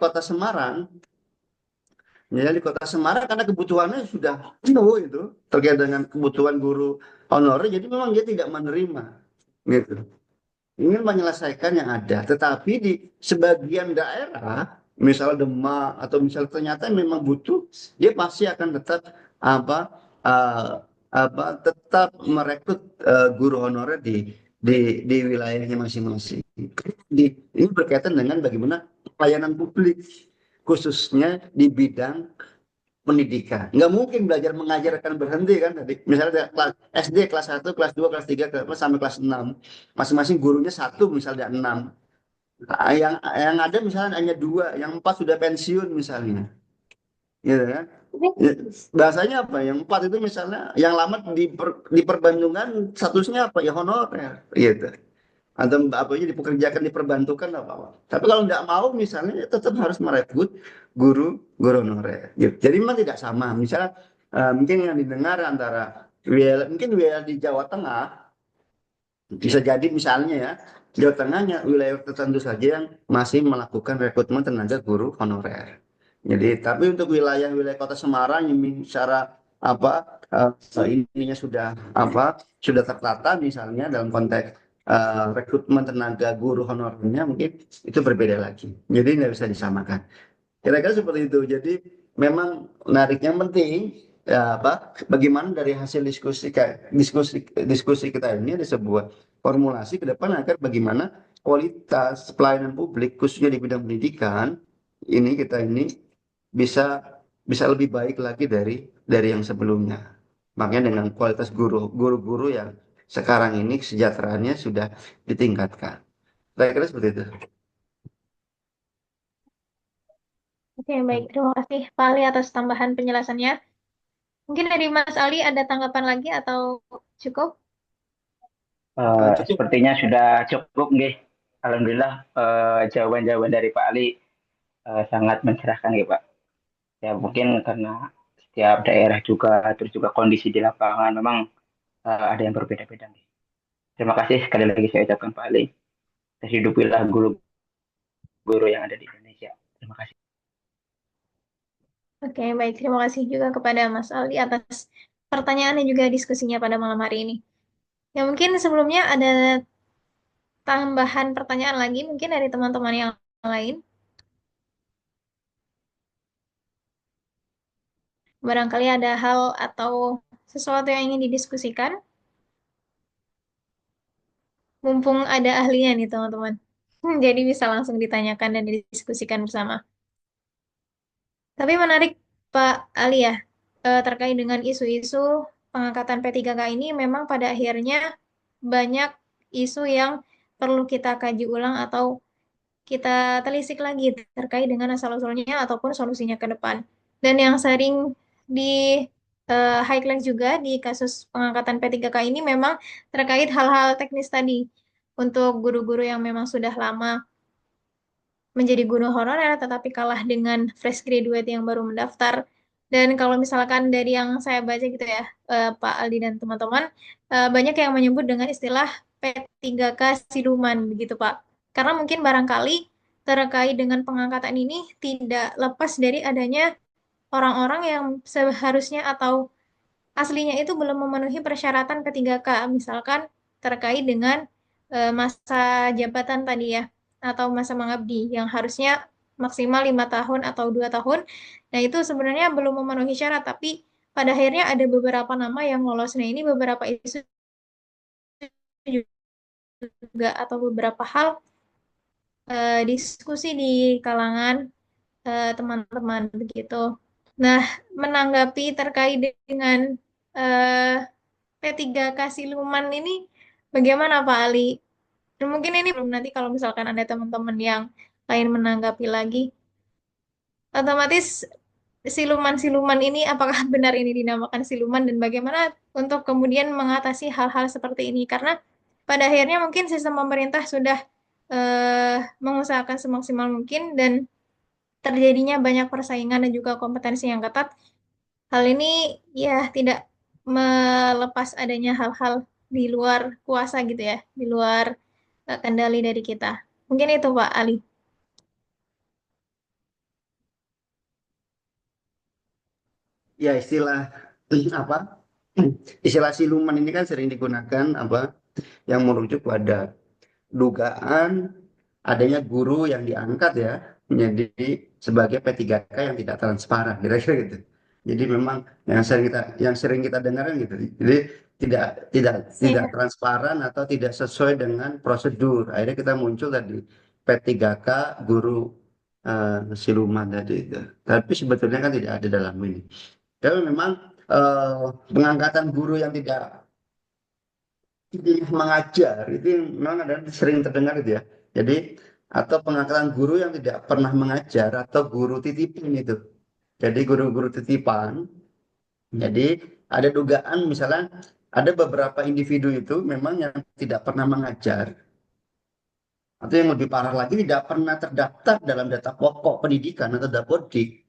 Speaker 4: Kota Semarang, di Kota Semarang karena kebutuhannya sudah penuh itu terkait dengan kebutuhan guru honorer, jadi memang dia tidak menerima, gitu. Ingin menyelesaikan yang ada, tetapi di sebagian daerah, misalnya Demak atau misalnya ternyata memang butuh, dia pasti akan tetap apa eh, tetap merekrut guru honorer di wilayahnya masing-masing. Ini berkaitan dengan bagaimana pelayanan publik khususnya di bidang pendidikan. Nggak mungkin belajar mengajar akan berhenti kan tadi. Misalnya kelas SD kelas 1, kelas 2, kelas 3, sampai kelas 6. Masing-masing gurunya satu misalnya 6. Nah, yang ada misalnya hanya 2, yang 4 sudah pensiun misalnya. Gitu kan? Ya, bahasanya apa? Yang 4 itu misalnya yang lama diperbandingkan statusnya apa? Ya honorer gitu. Atau dipekerjakan diperbantukan apa. Tapi kalau nggak mau misalnya ya tetap harus merekrut guru honorer gitu. Jadi memang tidak sama. Misalnya mungkin yang didengar antara mungkin wilayah di Jawa Tengah bisa jadi misalnya ya Jawa Tengahnya wilayah tertentu saja yang masih melakukan rekrutmen tenaga guru honorer. Jadi tapi untuk wilayah-wilayah Kota Semarang yang secara ininya sudah tertata misalnya dalam konteks rekrutmen tenaga guru honorernya mungkin itu berbeda lagi. Jadi nggak bisa disamakan. Kira-kira seperti itu. Jadi memang menarik yang penting ya bagaimana dari hasil diskusi kita ini ada sebuah formulasi ke depan agar bagaimana kualitas pelayanan publik khususnya di bidang pendidikan kita ini bisa bisa lebih baik lagi dari yang sebelumnya. Makanya dengan kualitas guru-guru yang sekarang ini kesejahteraannya sudah ditingkatkan. Saya kira seperti itu.
Speaker 2: Oke, baik. Terima kasih Pak Ali atas tambahan penjelasannya. Mungkin dari Mas Ali ada tanggapan lagi atau cukup?
Speaker 4: Cukup.
Speaker 6: Sepertinya sudah cukup, nggih. Alhamdulillah jawaban-jawaban dari Pak Ali sangat mencerahkan, ya Pak. Ya mungkin karena setiap daerah juga, terus juga kondisi di lapangan memang ada yang berbeda-beda, nih. Terima kasih sekali lagi saya ucapkan Pak Ali. Terhidupilah guru-guru yang ada di Indonesia. Terima kasih.
Speaker 2: Oke, baik. Terima kasih juga kepada Mas Ali atas pertanyaan dan juga diskusinya pada malam hari ini. Ya, mungkin sebelumnya ada tambahan pertanyaan lagi mungkin dari teman-teman yang lain. Barangkali ada hal atau sesuatu yang ingin didiskusikan. Mumpung ada ahlinya nih, teman-teman. Jadi bisa langsung ditanyakan dan didiskusikan bersama. Tapi menarik, Pak Ali ya, terkait dengan isu-isu pengangkatan P3K ini memang pada akhirnya banyak isu yang perlu kita kaji ulang atau kita telisik lagi terkait dengan asal-usulnya ataupun solusinya ke depan. Dan yang sering di highlight juga di kasus pengangkatan P3K ini memang terkait hal-hal teknis tadi untuk guru-guru yang memang sudah lama menjadi guru honorer tetapi kalah dengan fresh graduate yang baru mendaftar. Dan kalau misalkan dari yang saya baca gitu ya, Pak Aldi dan teman-teman, banyak yang menyebut dengan istilah P3K siluman begitu Pak. Karena mungkin barangkali terkait dengan pengangkatan ini tidak lepas dari adanya orang-orang yang seharusnya atau aslinya itu belum memenuhi persyaratan P3K, misalkan terkait dengan masa jabatan tadi ya, atau masa mengabdi yang harusnya maksimal 5 tahun atau 2 tahun. Nah itu sebenarnya belum memenuhi syarat, tapi pada akhirnya ada beberapa nama yang lolos. Nah ini beberapa isu juga atau beberapa hal diskusi di kalangan teman-teman begitu. Nah, menanggapi terkait dengan P3K siluman ini, bagaimana Pak Ali? Dan mungkin ini belum, nanti kalau misalkan ada teman-teman yang lain menanggapi lagi, otomatis siluman-siluman ini apakah benar ini dinamakan siluman dan bagaimana untuk kemudian mengatasi hal-hal seperti ini? Karena pada akhirnya mungkin sistem pemerintah sudah mengusahakan semaksimal mungkin dan terjadinya banyak persaingan dan juga kompetensi yang ketat. Hal ini ya tidak melepas adanya hal-hal di luar kuasa gitu ya, di luar kendali dari kita. Mungkin itu Pak Ali.
Speaker 4: Ya istilah apa? Istilah siluman ini kan sering digunakan apa yang merujuk pada dugaan adanya guru yang diangkat ya menjadi sebagai P3K yang tidak transparan kira-kira gitu. Jadi memang yang sering kita dengarkan gitu. Jadi tidak tidak tidak
Speaker 2: Iya.
Speaker 4: transparan atau tidak sesuai dengan prosedur. Akhirnya kita muncul tadi P3K guru siluman tadi itu. Tapi sebetulnya kan tidak ada dalam ini. Tapi memang pengangkatan guru yang tidak mengajar itu memang ada sering terdengar itu ya. Jadi atau pengangkatan guru yang tidak pernah mengajar atau guru titipan itu. Jadi guru-guru titipan. Jadi ada dugaan misalnya ada beberapa individu itu memang yang tidak pernah mengajar atau yang lebih parah lagi tidak pernah terdaftar dalam data pokok pendidikan atau Dapodik.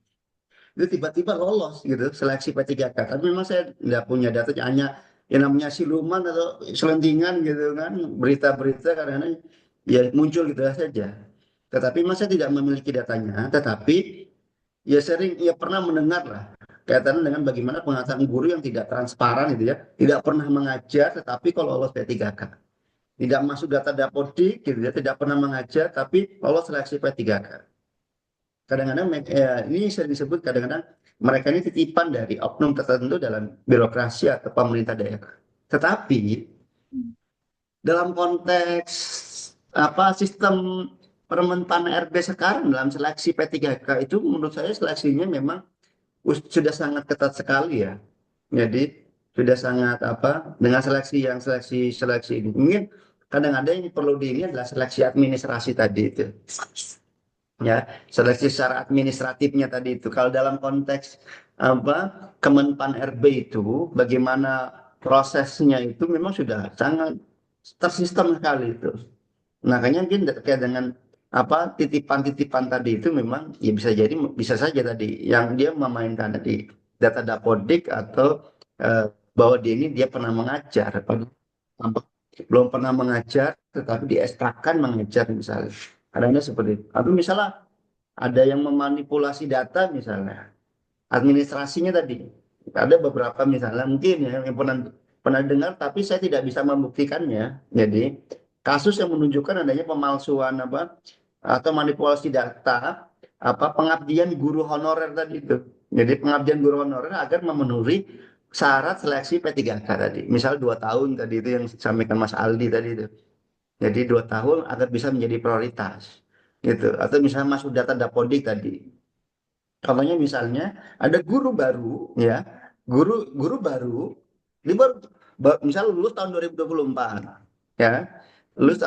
Speaker 4: Itu tiba-tiba lolos gitu seleksi P3K. Tapi memang saya nggak punya data, hanya yang namanya siluman atau selentingan gitu kan, berita-berita kadang-kadang ya muncul gitu saja. Tetapi memang saya tidak memiliki datanya, tetapi ya sering ya pernah mendengar lah kaitan dengan bagaimana pengangkatan guru yang tidak transparan itu ya, tidak pernah mengajar tetapi kalau lolos P3K. Tidak masuk data Dapodik gitu ya, tidak pernah mengajar tapi lolos seleksi P3K. Kadang-kadang ini sering disebut kadang-kadang mereka ini titipan dari oknum tertentu dalam birokrasi atau pemerintah daerah. Tetapi dalam konteks apa sistem permentan RB sekarang dalam seleksi P3K itu menurut saya seleksinya memang sudah sangat ketat sekali ya. Jadi sudah sangat apa dengan seleksi ini. Mungkin kadang-kadang yang perlu di ini adalah seleksi administrasi tadi itu ya, seleksi secara administratifnya tadi itu. Kalau dalam konteks apa Kemenpan RB itu bagaimana prosesnya itu memang sudah sangat tersistem sekali itu. Makanya mungkin terkait dengan apa titipan-titipan tadi itu memang ya bisa saja tadi yang dia memainkan tadi data Dapodik atau bahwa dia pernah mengajar tampak belum pernah mengajar tetapi di SK kan mengajar misalnya. Kadang-kadang seperti itu. Atau misalnya ada yang memanipulasi data misalnya, administrasinya tadi. Ada beberapa misalnya mungkin ya yang pernah dengar tapi saya tidak bisa membuktikannya. Jadi kasus yang menunjukkan adanya pemalsuan apa atau manipulasi data apa pengabdian guru honorer tadi itu. Jadi pengabdian guru honorer agar memenuhi syarat seleksi P3K tadi. Misal 2 tahun tadi itu yang disampaikan Mas Aldi tadi itu. Jadi 2 tahun agar bisa menjadi prioritas gitu. Atau misalnya masuk data Dapodik tadi. Contohnya misalnya ada guru baru ya, guru guru baru, dia misal lulus tahun 2024 ya, lulus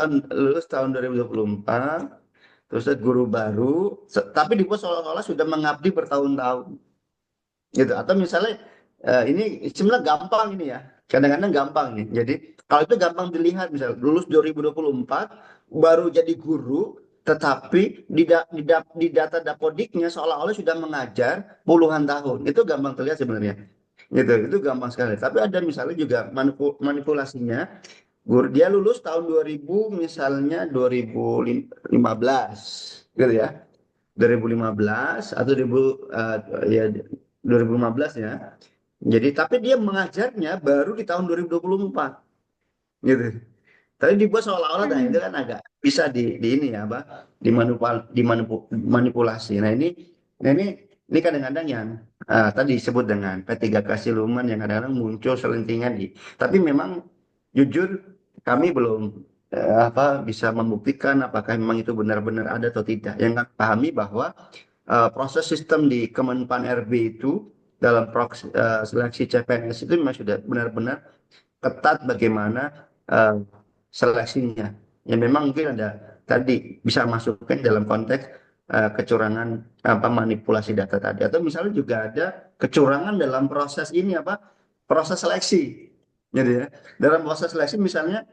Speaker 4: tahun 2024, terus ada guru baru, tapi dibuat seolah-olah sudah mengabdi bertahun-tahun gitu. Atau misalnya ini sebenarnya gampang ini ya, kadang-kadang gampang nih. Jadi kalau itu gampang dilihat, misal lulus 2024 baru jadi guru, tetapi di data Dapodiknya seolah-olah sudah mengajar puluhan tahun. Itu gampang terlihat sebenarnya. Gitu, itu gampang sekali. Tapi ada misalnya juga manipulasinya, guru dia lulus tahun 2000 misalnya 2015 gitu ya. 2015 atau 2000 ya 2015 ya. Jadi tapi dia mengajarnya baru di tahun 2024 gitu. Tapi dibuat seolah-olah nah itu
Speaker 2: Hmm.
Speaker 4: kan agak bisa di ini ya apa dimanipulasi. Nah ini kadang-kadang yang tadi disebut dengan P3K siluman yang kadang-kadang muncul selentingan di. Tapi memang jujur kami belum bisa membuktikan apakah memang itu benar-benar ada atau tidak. Yang kami pahami bahwa proses sistem di Kemenpan RB itu dalam seleksi CPNS itu memang sudah benar-benar ketat bagaimana eh, seleksinya. Ya memang mungkin ada tadi bisa masukkan dalam konteks kecurangan manipulasi data tadi, atau misalnya juga ada kecurangan dalam proses ini proses seleksi. Jadi ya, dalam proses seleksi misalnya,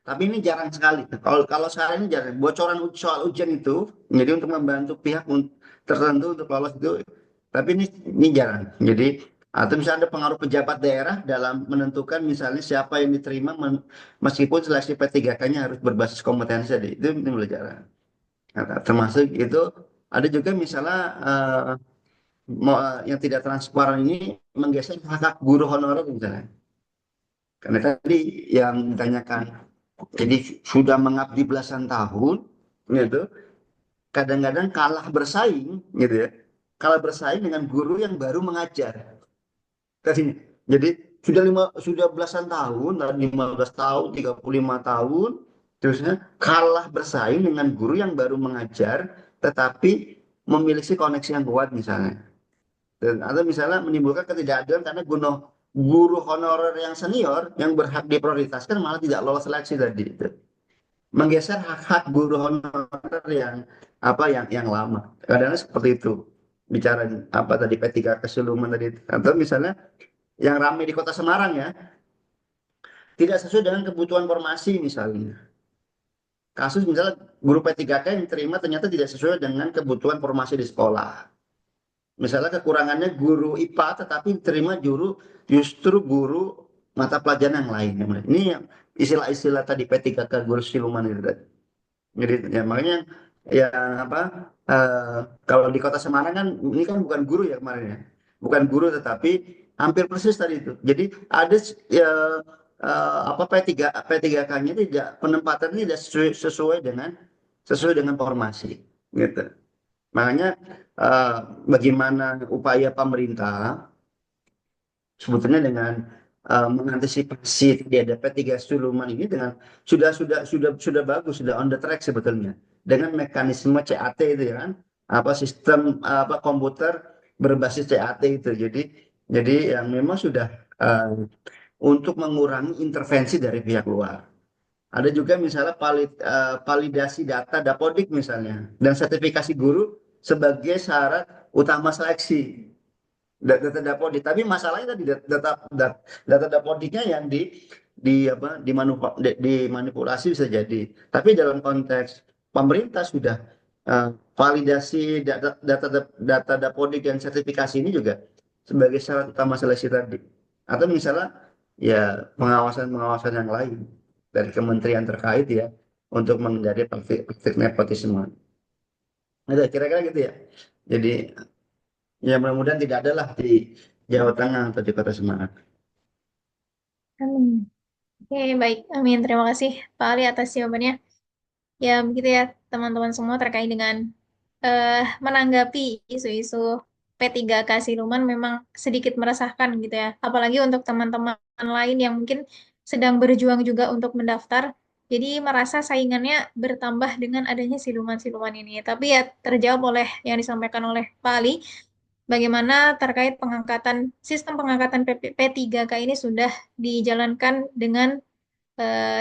Speaker 4: tapi ini jarang sekali. Kalau kalau sekarang ini jarang. Bocoran soal ujian itu, jadi untuk membantu pihak tertentu untuk lolos itu, tapi ini jarang. Jadi atau misalnya ada pengaruh pejabat daerah dalam menentukan misalnya siapa yang diterima meskipun seleksi P3K-nya harus berbasis kompetensi tadi. Itu mulai jarang. Nah, termasuk itu ada juga misalnya yang tidak transparan ini menggeser hak hak guru honorer misalnya. Karena tadi yang ditanyakan, jadi sudah mengabdi belasan tahun, gitu. Kadang-kadang kalah bersaing, gitu ya. Kalah bersaing dengan guru yang baru mengajar. Tadinya. Jadi sudah belasan tahun, 15 tahun, 35 tahun, terusnya kalah bersaing dengan guru yang baru mengajar, tetapi memiliki koneksi yang kuat misalnya. Atau misalnya menimbulkan ketidakadilan karena guru honorer yang senior yang berhak diprioritaskan malah tidak lolos seleksi tadi itu, menggeser hak-hak guru honorer yang lama. Kadang-kadang seperti itu. Bicara tadi P3 keseluruhan tadi, atau misalnya yang ramai di Kota Semarang ya, tidak sesuai dengan kebutuhan formasi misalnya. Kasus misalnya guru P3K yang diterima ternyata tidak sesuai dengan kebutuhan formasi di sekolah. Misalnya kekurangannya guru IPA tetapi diterima justru guru mata pelajaran yang lain. Ini yang istilah-istilah tadi P3K guru siluman itu tadi. Jadi ya makanya ya apa eh, kalau di Kota Semarang kan ini kan bukan guru ya kemarin ya. Bukan guru tetapi hampir persis tadi itu. Jadi ada P3K-nya tidak, penempatannya tidak sesuai dengan formasi gitu. Makanya eh, bagaimana upaya pemerintah sebetulnya dengan mengantisipasi di ada P3 Suluman ini dengan sudah bagus, sudah on the track sebetulnya dengan mekanisme CAT itu ya kan, sistem komputer berbasis CAT itu. Jadi yang memang sudah eh, untuk mengurangi intervensi dari pihak luar. Ada juga misalnya validasi data Dapodik misalnya dan sertifikasi guru sebagai syarat utama seleksi data Dapodik. Tapi masalahnya tadi data Dapodiknya yang dimanipulasi bisa jadi. Tapi dalam konteks pemerintah sudah validasi data Dapodik dan sertifikasi ini juga sebagai syarat utama seleksi tadi. Atau misalnya ya pengawasan yang lain dari kementerian terkait ya untuk menghindari praktik nepotisme. Nah, kira-kira gitu ya. Jadi ya mudah-mudahan tidak ada lah di Jawa Tengah atau di Kota Semarang.
Speaker 2: Amin. Oke, baik. Amin. Terima kasih Pak Ali atas jawabannya. Ya, begitu ya teman-teman semua terkait dengan menanggapi isu-isu P3K Siluman memang sedikit meresahkan gitu ya. Apalagi untuk teman-teman lain yang mungkin sedang berjuang juga untuk mendaftar. Jadi merasa saingannya bertambah dengan adanya siluman-siluman ini. Tapi ya terjawab oleh yang disampaikan oleh Pak Ali, bagaimana terkait sistem pengangkatan P3K ini sudah dijalankan dengan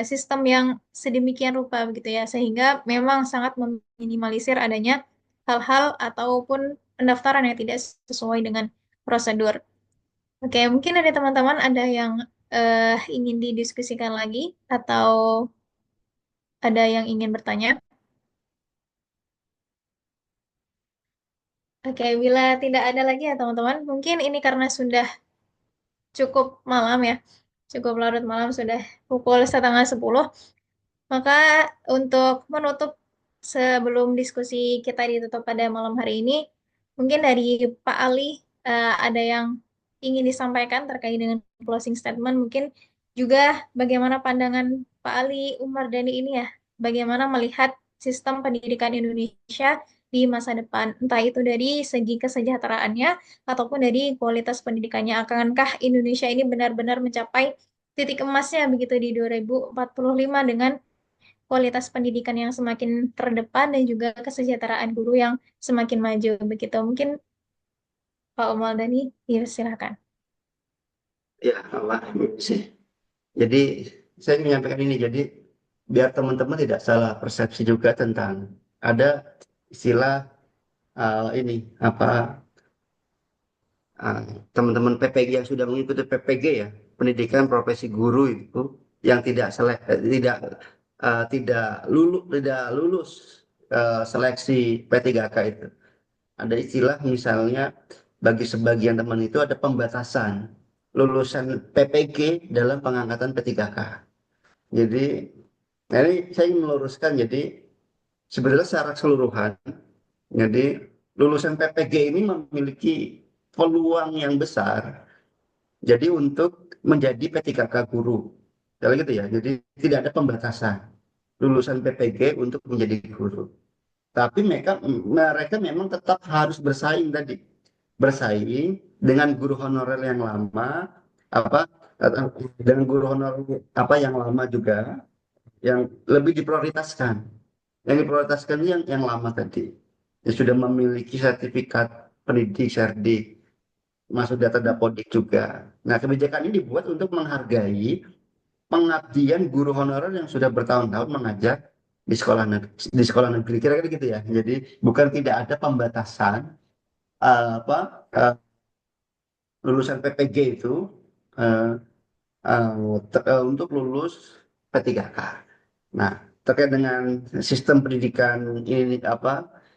Speaker 2: sistem yang sedemikian rupa begitu ya, sehingga memang sangat meminimalisir adanya hal-hal ataupun pendaftaran yang tidak sesuai dengan prosedur. Oke, mungkin ada teman-teman ada yang ingin didiskusikan lagi atau ada yang ingin bertanya. Oke, bila tidak ada lagi ya teman-teman, mungkin ini karena sudah cukup malam ya, cukup larut malam, sudah pukul 9:30. Maka untuk menutup sebelum diskusi kita ditutup pada malam hari ini, mungkin dari Pak Ali ada yang ingin disampaikan terkait dengan closing statement, mungkin juga bagaimana pandangan Pak Ali Umar Dhani ini ya, bagaimana melihat sistem pendidikan Indonesia di masa depan, entah itu dari segi kesejahteraannya ataupun dari kualitas pendidikannya. Akankah Indonesia ini benar-benar mencapai titik emasnya begitu di 2045 dengan kualitas pendidikan yang semakin terdepan dan juga kesejahteraan guru yang semakin maju begitu. Mungkin Pak Omaldani, ya silakan.
Speaker 4: Ya, Allah sih. Jadi saya menyampaikan ini, jadi biar teman-teman tidak salah persepsi juga tentang ada istilah ini apa uh, teman-teman PPG yang sudah mengikuti PPG ya, pendidikan profesi guru itu yang tidak lulus seleksi P3K itu. Ada istilah misalnya bagi sebagian teman itu ada pembatasan lulusan PPG dalam pengangkatan P3K. Jadi, nah ini saya ingin meluruskan, jadi sebenarnya secara keseluruhan, jadi lulusan PPG ini memiliki peluang yang besar, jadi untuk menjadi P3K guru. Kalau gitu ya, jadi tidak ada pembatasan lulusan PPG untuk menjadi guru. Tapi mereka memang tetap harus bersaing tadi, bersaing dengan guru honorer yang lama, apa dengan guru honorer apa yang lama juga, yang lebih diprioritaskan. Yang diprioritaskan ini yang lama tadi, yang sudah memiliki sertifikat pendidik, serdik, masuk data Dapodik juga. Nah, kebijakan ini dibuat untuk menghargai pengabdian guru honorer yang sudah bertahun-tahun mengajar di sekolah negeri kira-kira gitu ya. Jadi bukan tidak ada pembatasan lulusan PPG itu eh, untuk lulus P3K. Nah, terkait dengan sistem pendidikan ini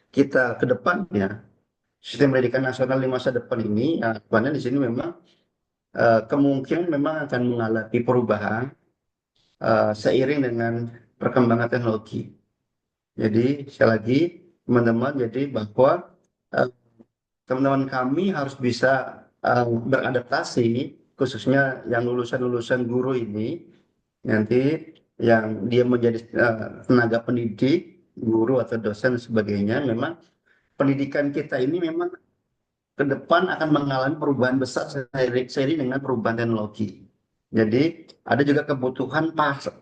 Speaker 4: kita ke depannya, sistem pendidikan nasional di masa depan ini, depannya di sini memang kemungkinan memang akan mengalami perubahan seiring dengan perkembangan teknologi. Jadi sekali lagi teman-teman, jadi bahwa eh, teman-teman kami harus bisa beradaptasi, khususnya yang lulusan-lulusan guru ini nanti yang dia menjadi tenaga pendidik, guru atau dosen dan sebagainya. Memang pendidikan kita ini memang ke depan akan mengalami perubahan besar seiring dengan perubahan teknologi. Jadi ada juga kebutuhan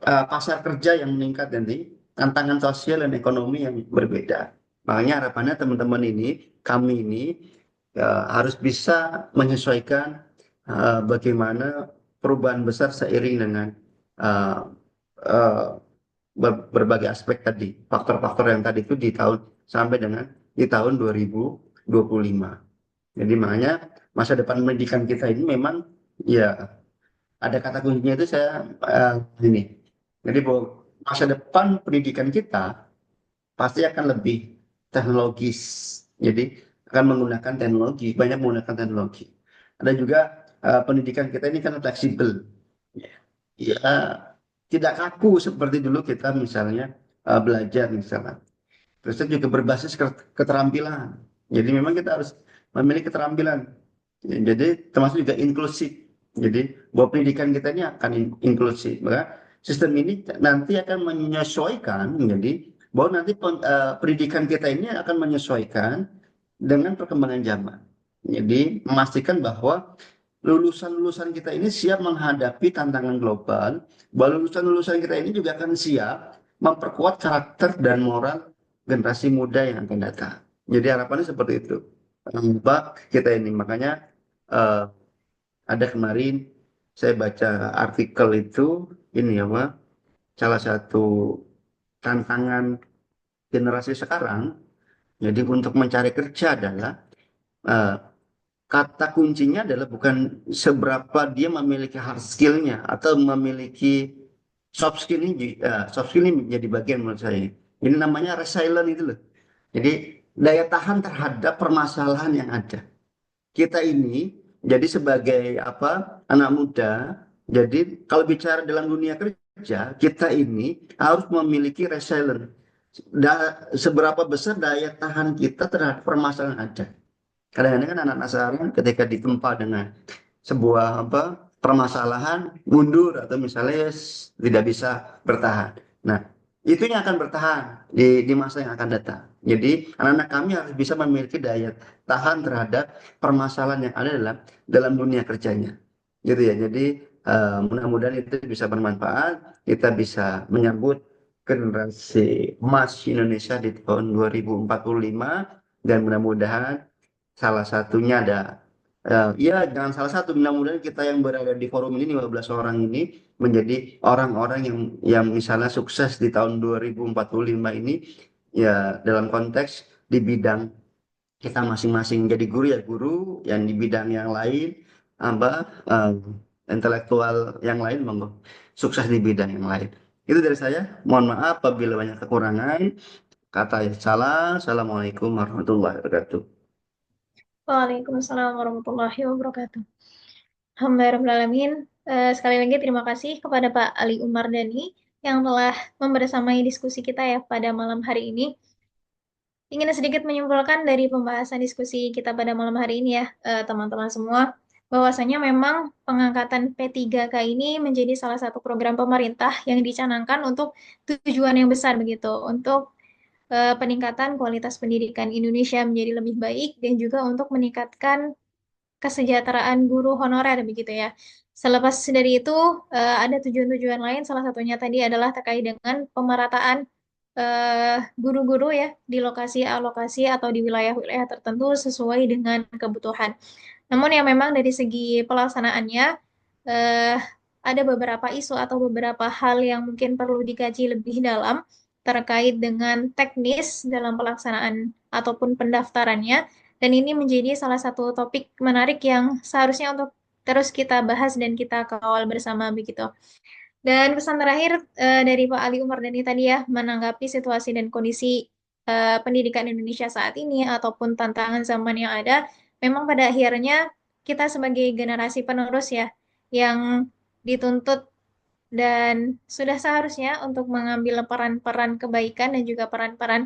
Speaker 4: pasar kerja yang meningkat nanti, tantangan sosial dan ekonomi yang berbeda. Makanya harapannya teman-teman ini, kami ini harus bisa menyesuaikan bagaimana perubahan besar seiring dengan uh, uh, berbagai aspek tadi, faktor-faktor yang tadi itu di tahun sampai dengan di tahun 2025. Jadi makanya masa depan pendidikan kita ini memang ya ada kata kuncinya itu saya ini. Jadi bahwa masa depan pendidikan kita pasti akan lebih teknologis. Jadi akan menggunakan teknologi, banyak menggunakan teknologi. Ada juga pendidikan kita ini kan fleksibel. Ya, tidak kaku seperti dulu kita misalnya belajar misalnya. Terus itu juga berbasis keterampilan. Jadi memang kita harus memiliki keterampilan. Jadi termasuk juga inklusif. Jadi bahwa pendidikan kita ini akan inklusif. Maka sistem ini nanti akan menyesuaikan, jadi bahwa nanti pendidikan kita ini akan menyesuaikan dengan perkembangan zaman. Jadi memastikan bahwa lulusan-lulusan kita ini siap menghadapi tantangan global, bahwa lulusan-lulusan kita ini juga akan siap memperkuat karakter dan moral generasi muda yang akan datang. Jadi harapannya seperti itu. Pak, kita ini makanya eh, ada kemarin saya baca artikel itu ini ya Pak, salah satu tantangan generasi sekarang. Jadi untuk mencari kerja adalah eh, kata kuncinya adalah bukan seberapa dia memiliki hard skill-nya atau memiliki soft skill ini menjadi bagian menurut saya. Ini namanya resilient itu loh. Jadi daya tahan terhadap permasalahan yang ada. Kita ini jadi sebagai anak muda, jadi kalau bicara dalam dunia kerja, kita ini harus memiliki resilient. Seberapa besar daya tahan kita terhadap permasalahan yang ada. Kadang-kadang kan anak-anak sekarang ketika ditempa dengan sebuah permasalahan mundur atau misalnya tidak bisa bertahan. Nah, itu yang akan bertahan di masa yang akan datang. Jadi anak-anak kami harus bisa memiliki daya tahan terhadap permasalahan yang ada dalam dunia kerjanya. Gitu ya. Jadi Mudah-mudahan itu bisa bermanfaat. Kita bisa menyambut generasi emas Indonesia di tahun 2045 dan mudah-mudahan salah satunya ada ya jangan salah satu, mudah-mudahan kita yang berada di forum ini 15 orang ini menjadi orang-orang yang misalnya sukses di tahun 2045 ini ya dalam konteks di bidang kita masing-masing jadi guru ya guru yang di bidang yang lain apa intelektual yang lain monggo sukses di bidang yang lain. Itu dari saya, mohon maaf apabila banyak kekurangan. Kata salah, assalamualaikum warahmatullahi wabarakatuh.
Speaker 2: Waalaikumsalam warahmatullahi wabarakatuh. Alhamdulillahirrahmanirrahim. Sekali lagi terima kasih kepada Pak Ali Umar Dhani yang telah membersamai diskusi kita ya pada malam hari ini. Ingin sedikit menyimpulkan dari pembahasan diskusi kita pada malam hari ini ya, teman-teman semua, bahwasanya memang pengangkatan P3K ini menjadi salah satu program pemerintah yang dicanangkan untuk tujuan yang besar begitu, untuk peningkatan kualitas pendidikan Indonesia menjadi lebih baik dan juga untuk meningkatkan kesejahteraan guru honorer begitu ya. Selepas dari itu ada tujuan-tujuan lain, salah satunya tadi adalah terkait dengan pemerataan guru-guru ya di lokasi-alokasi atau di wilayah-wilayah tertentu sesuai dengan kebutuhan. Namun yang memang dari segi pelaksanaannya eh, ada beberapa isu atau beberapa hal yang mungkin perlu dikaji lebih dalam terkait dengan teknis dalam pelaksanaan ataupun pendaftarannya. Dan ini menjadi salah satu topik menarik yang seharusnya untuk terus kita bahas dan kita kawal bersama begitu. Dan pesan terakhir dari Pak Ali Umar Dhani tadi ya, menanggapi situasi dan kondisi pendidikan Indonesia saat ini ataupun tantangan zaman yang ada, memang pada akhirnya kita sebagai generasi penerus ya, yang dituntut dan sudah seharusnya untuk mengambil peran-peran kebaikan dan juga peran-peran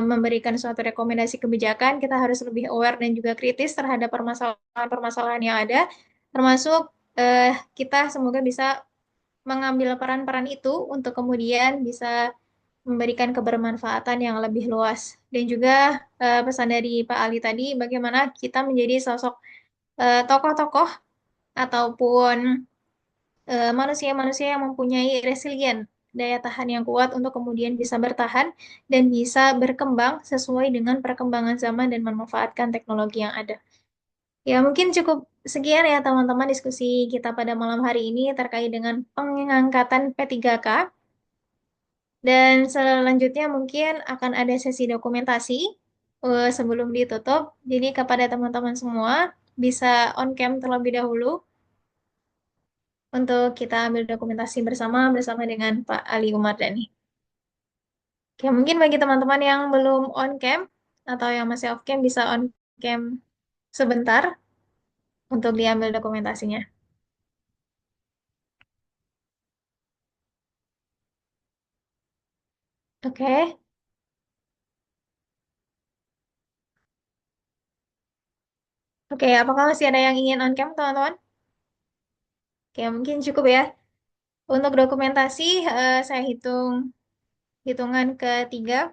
Speaker 2: memberikan suatu rekomendasi kebijakan, kita harus lebih aware dan juga kritis terhadap permasalahan-permasalahan yang ada, termasuk kita semoga bisa mengambil peran-peran itu untuk kemudian bisa memberikan kebermanfaatan yang lebih luas. Dan juga pesan dari Pak Ali tadi, bagaimana kita menjadi sosok tokoh-tokoh ataupun manusia-manusia yang mempunyai resilien, daya tahan yang kuat untuk kemudian bisa bertahan dan bisa berkembang sesuai dengan perkembangan zaman dan memanfaatkan teknologi yang ada. Ya, mungkin cukup sekian ya teman-teman diskusi kita pada malam hari ini terkait dengan pengangkatan P3K. Dan selanjutnya mungkin akan ada sesi dokumentasi sebelum ditutup. Jadi kepada teman-teman semua bisa on cam terlebih dahulu untuk kita ambil dokumentasi bersama dengan Pak Ali Umar Dhani. Oke, mungkin bagi teman-teman yang belum on cam atau yang masih off cam bisa on cam sebentar untuk diambil dokumentasinya. Oke, oke, apakah masih ada yang ingin on cam, teman-teman? Oke, mungkin cukup ya. Untuk dokumentasi, saya hitungan ketiga.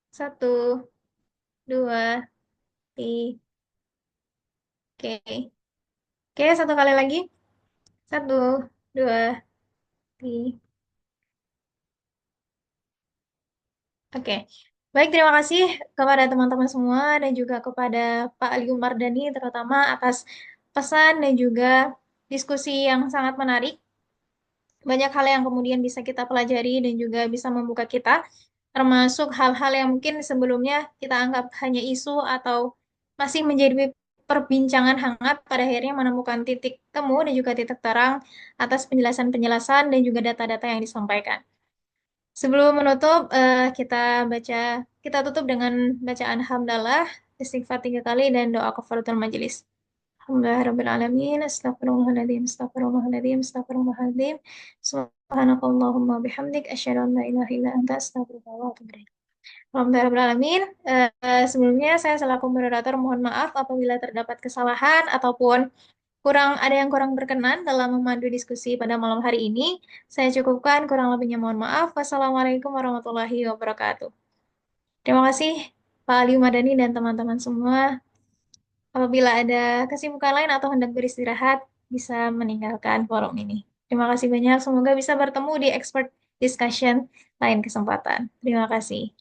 Speaker 2: Satu, dua, tiga. Oke, oke, satu kali lagi. Satu, dua, tiga. Oke, baik, terima kasih kepada teman-teman semua dan juga kepada Pak Ali Mardani terutama atas pesan dan juga diskusi yang sangat menarik. Banyak hal yang kemudian bisa kita pelajari dan juga bisa membuka kita, termasuk hal-hal yang mungkin sebelumnya kita anggap hanya isu atau masih menjadi perbincangan hangat, pada akhirnya menemukan titik temu dan juga titik terang atas penjelasan-penjelasan dan juga data-data yang disampaikan. Sebelum menutup, kita tutup dengan bacaan hamdalah, istighfar 3 kali dan doa kafaratul majelis. Alhamdulillahirrahmanirrahim. Astagfirullahaladzim, astagfirullahaladzim, astagfirullahaladzim. Subhanakallahumma bihamdik, asyhadu an la ilaha illa anta, astaghfiruka wa atubu ilaik. Alhamdulillahirrahmanirrahim. Sebelumnya saya selaku moderator mohon maaf apabila terdapat kesalahan ataupun ada yang kurang berkenan dalam memandu diskusi pada malam hari ini. Saya cukupkan, kurang lebihnya mohon maaf. Wassalamualaikum warahmatullahi wabarakatuh. Terima kasih Pak Ali Madani dan teman-teman semua. Apabila ada kesibukan lain atau hendak beristirahat, bisa meninggalkan forum ini. Terima kasih banyak. Semoga bisa bertemu di expert discussion lain kesempatan. Terima kasih.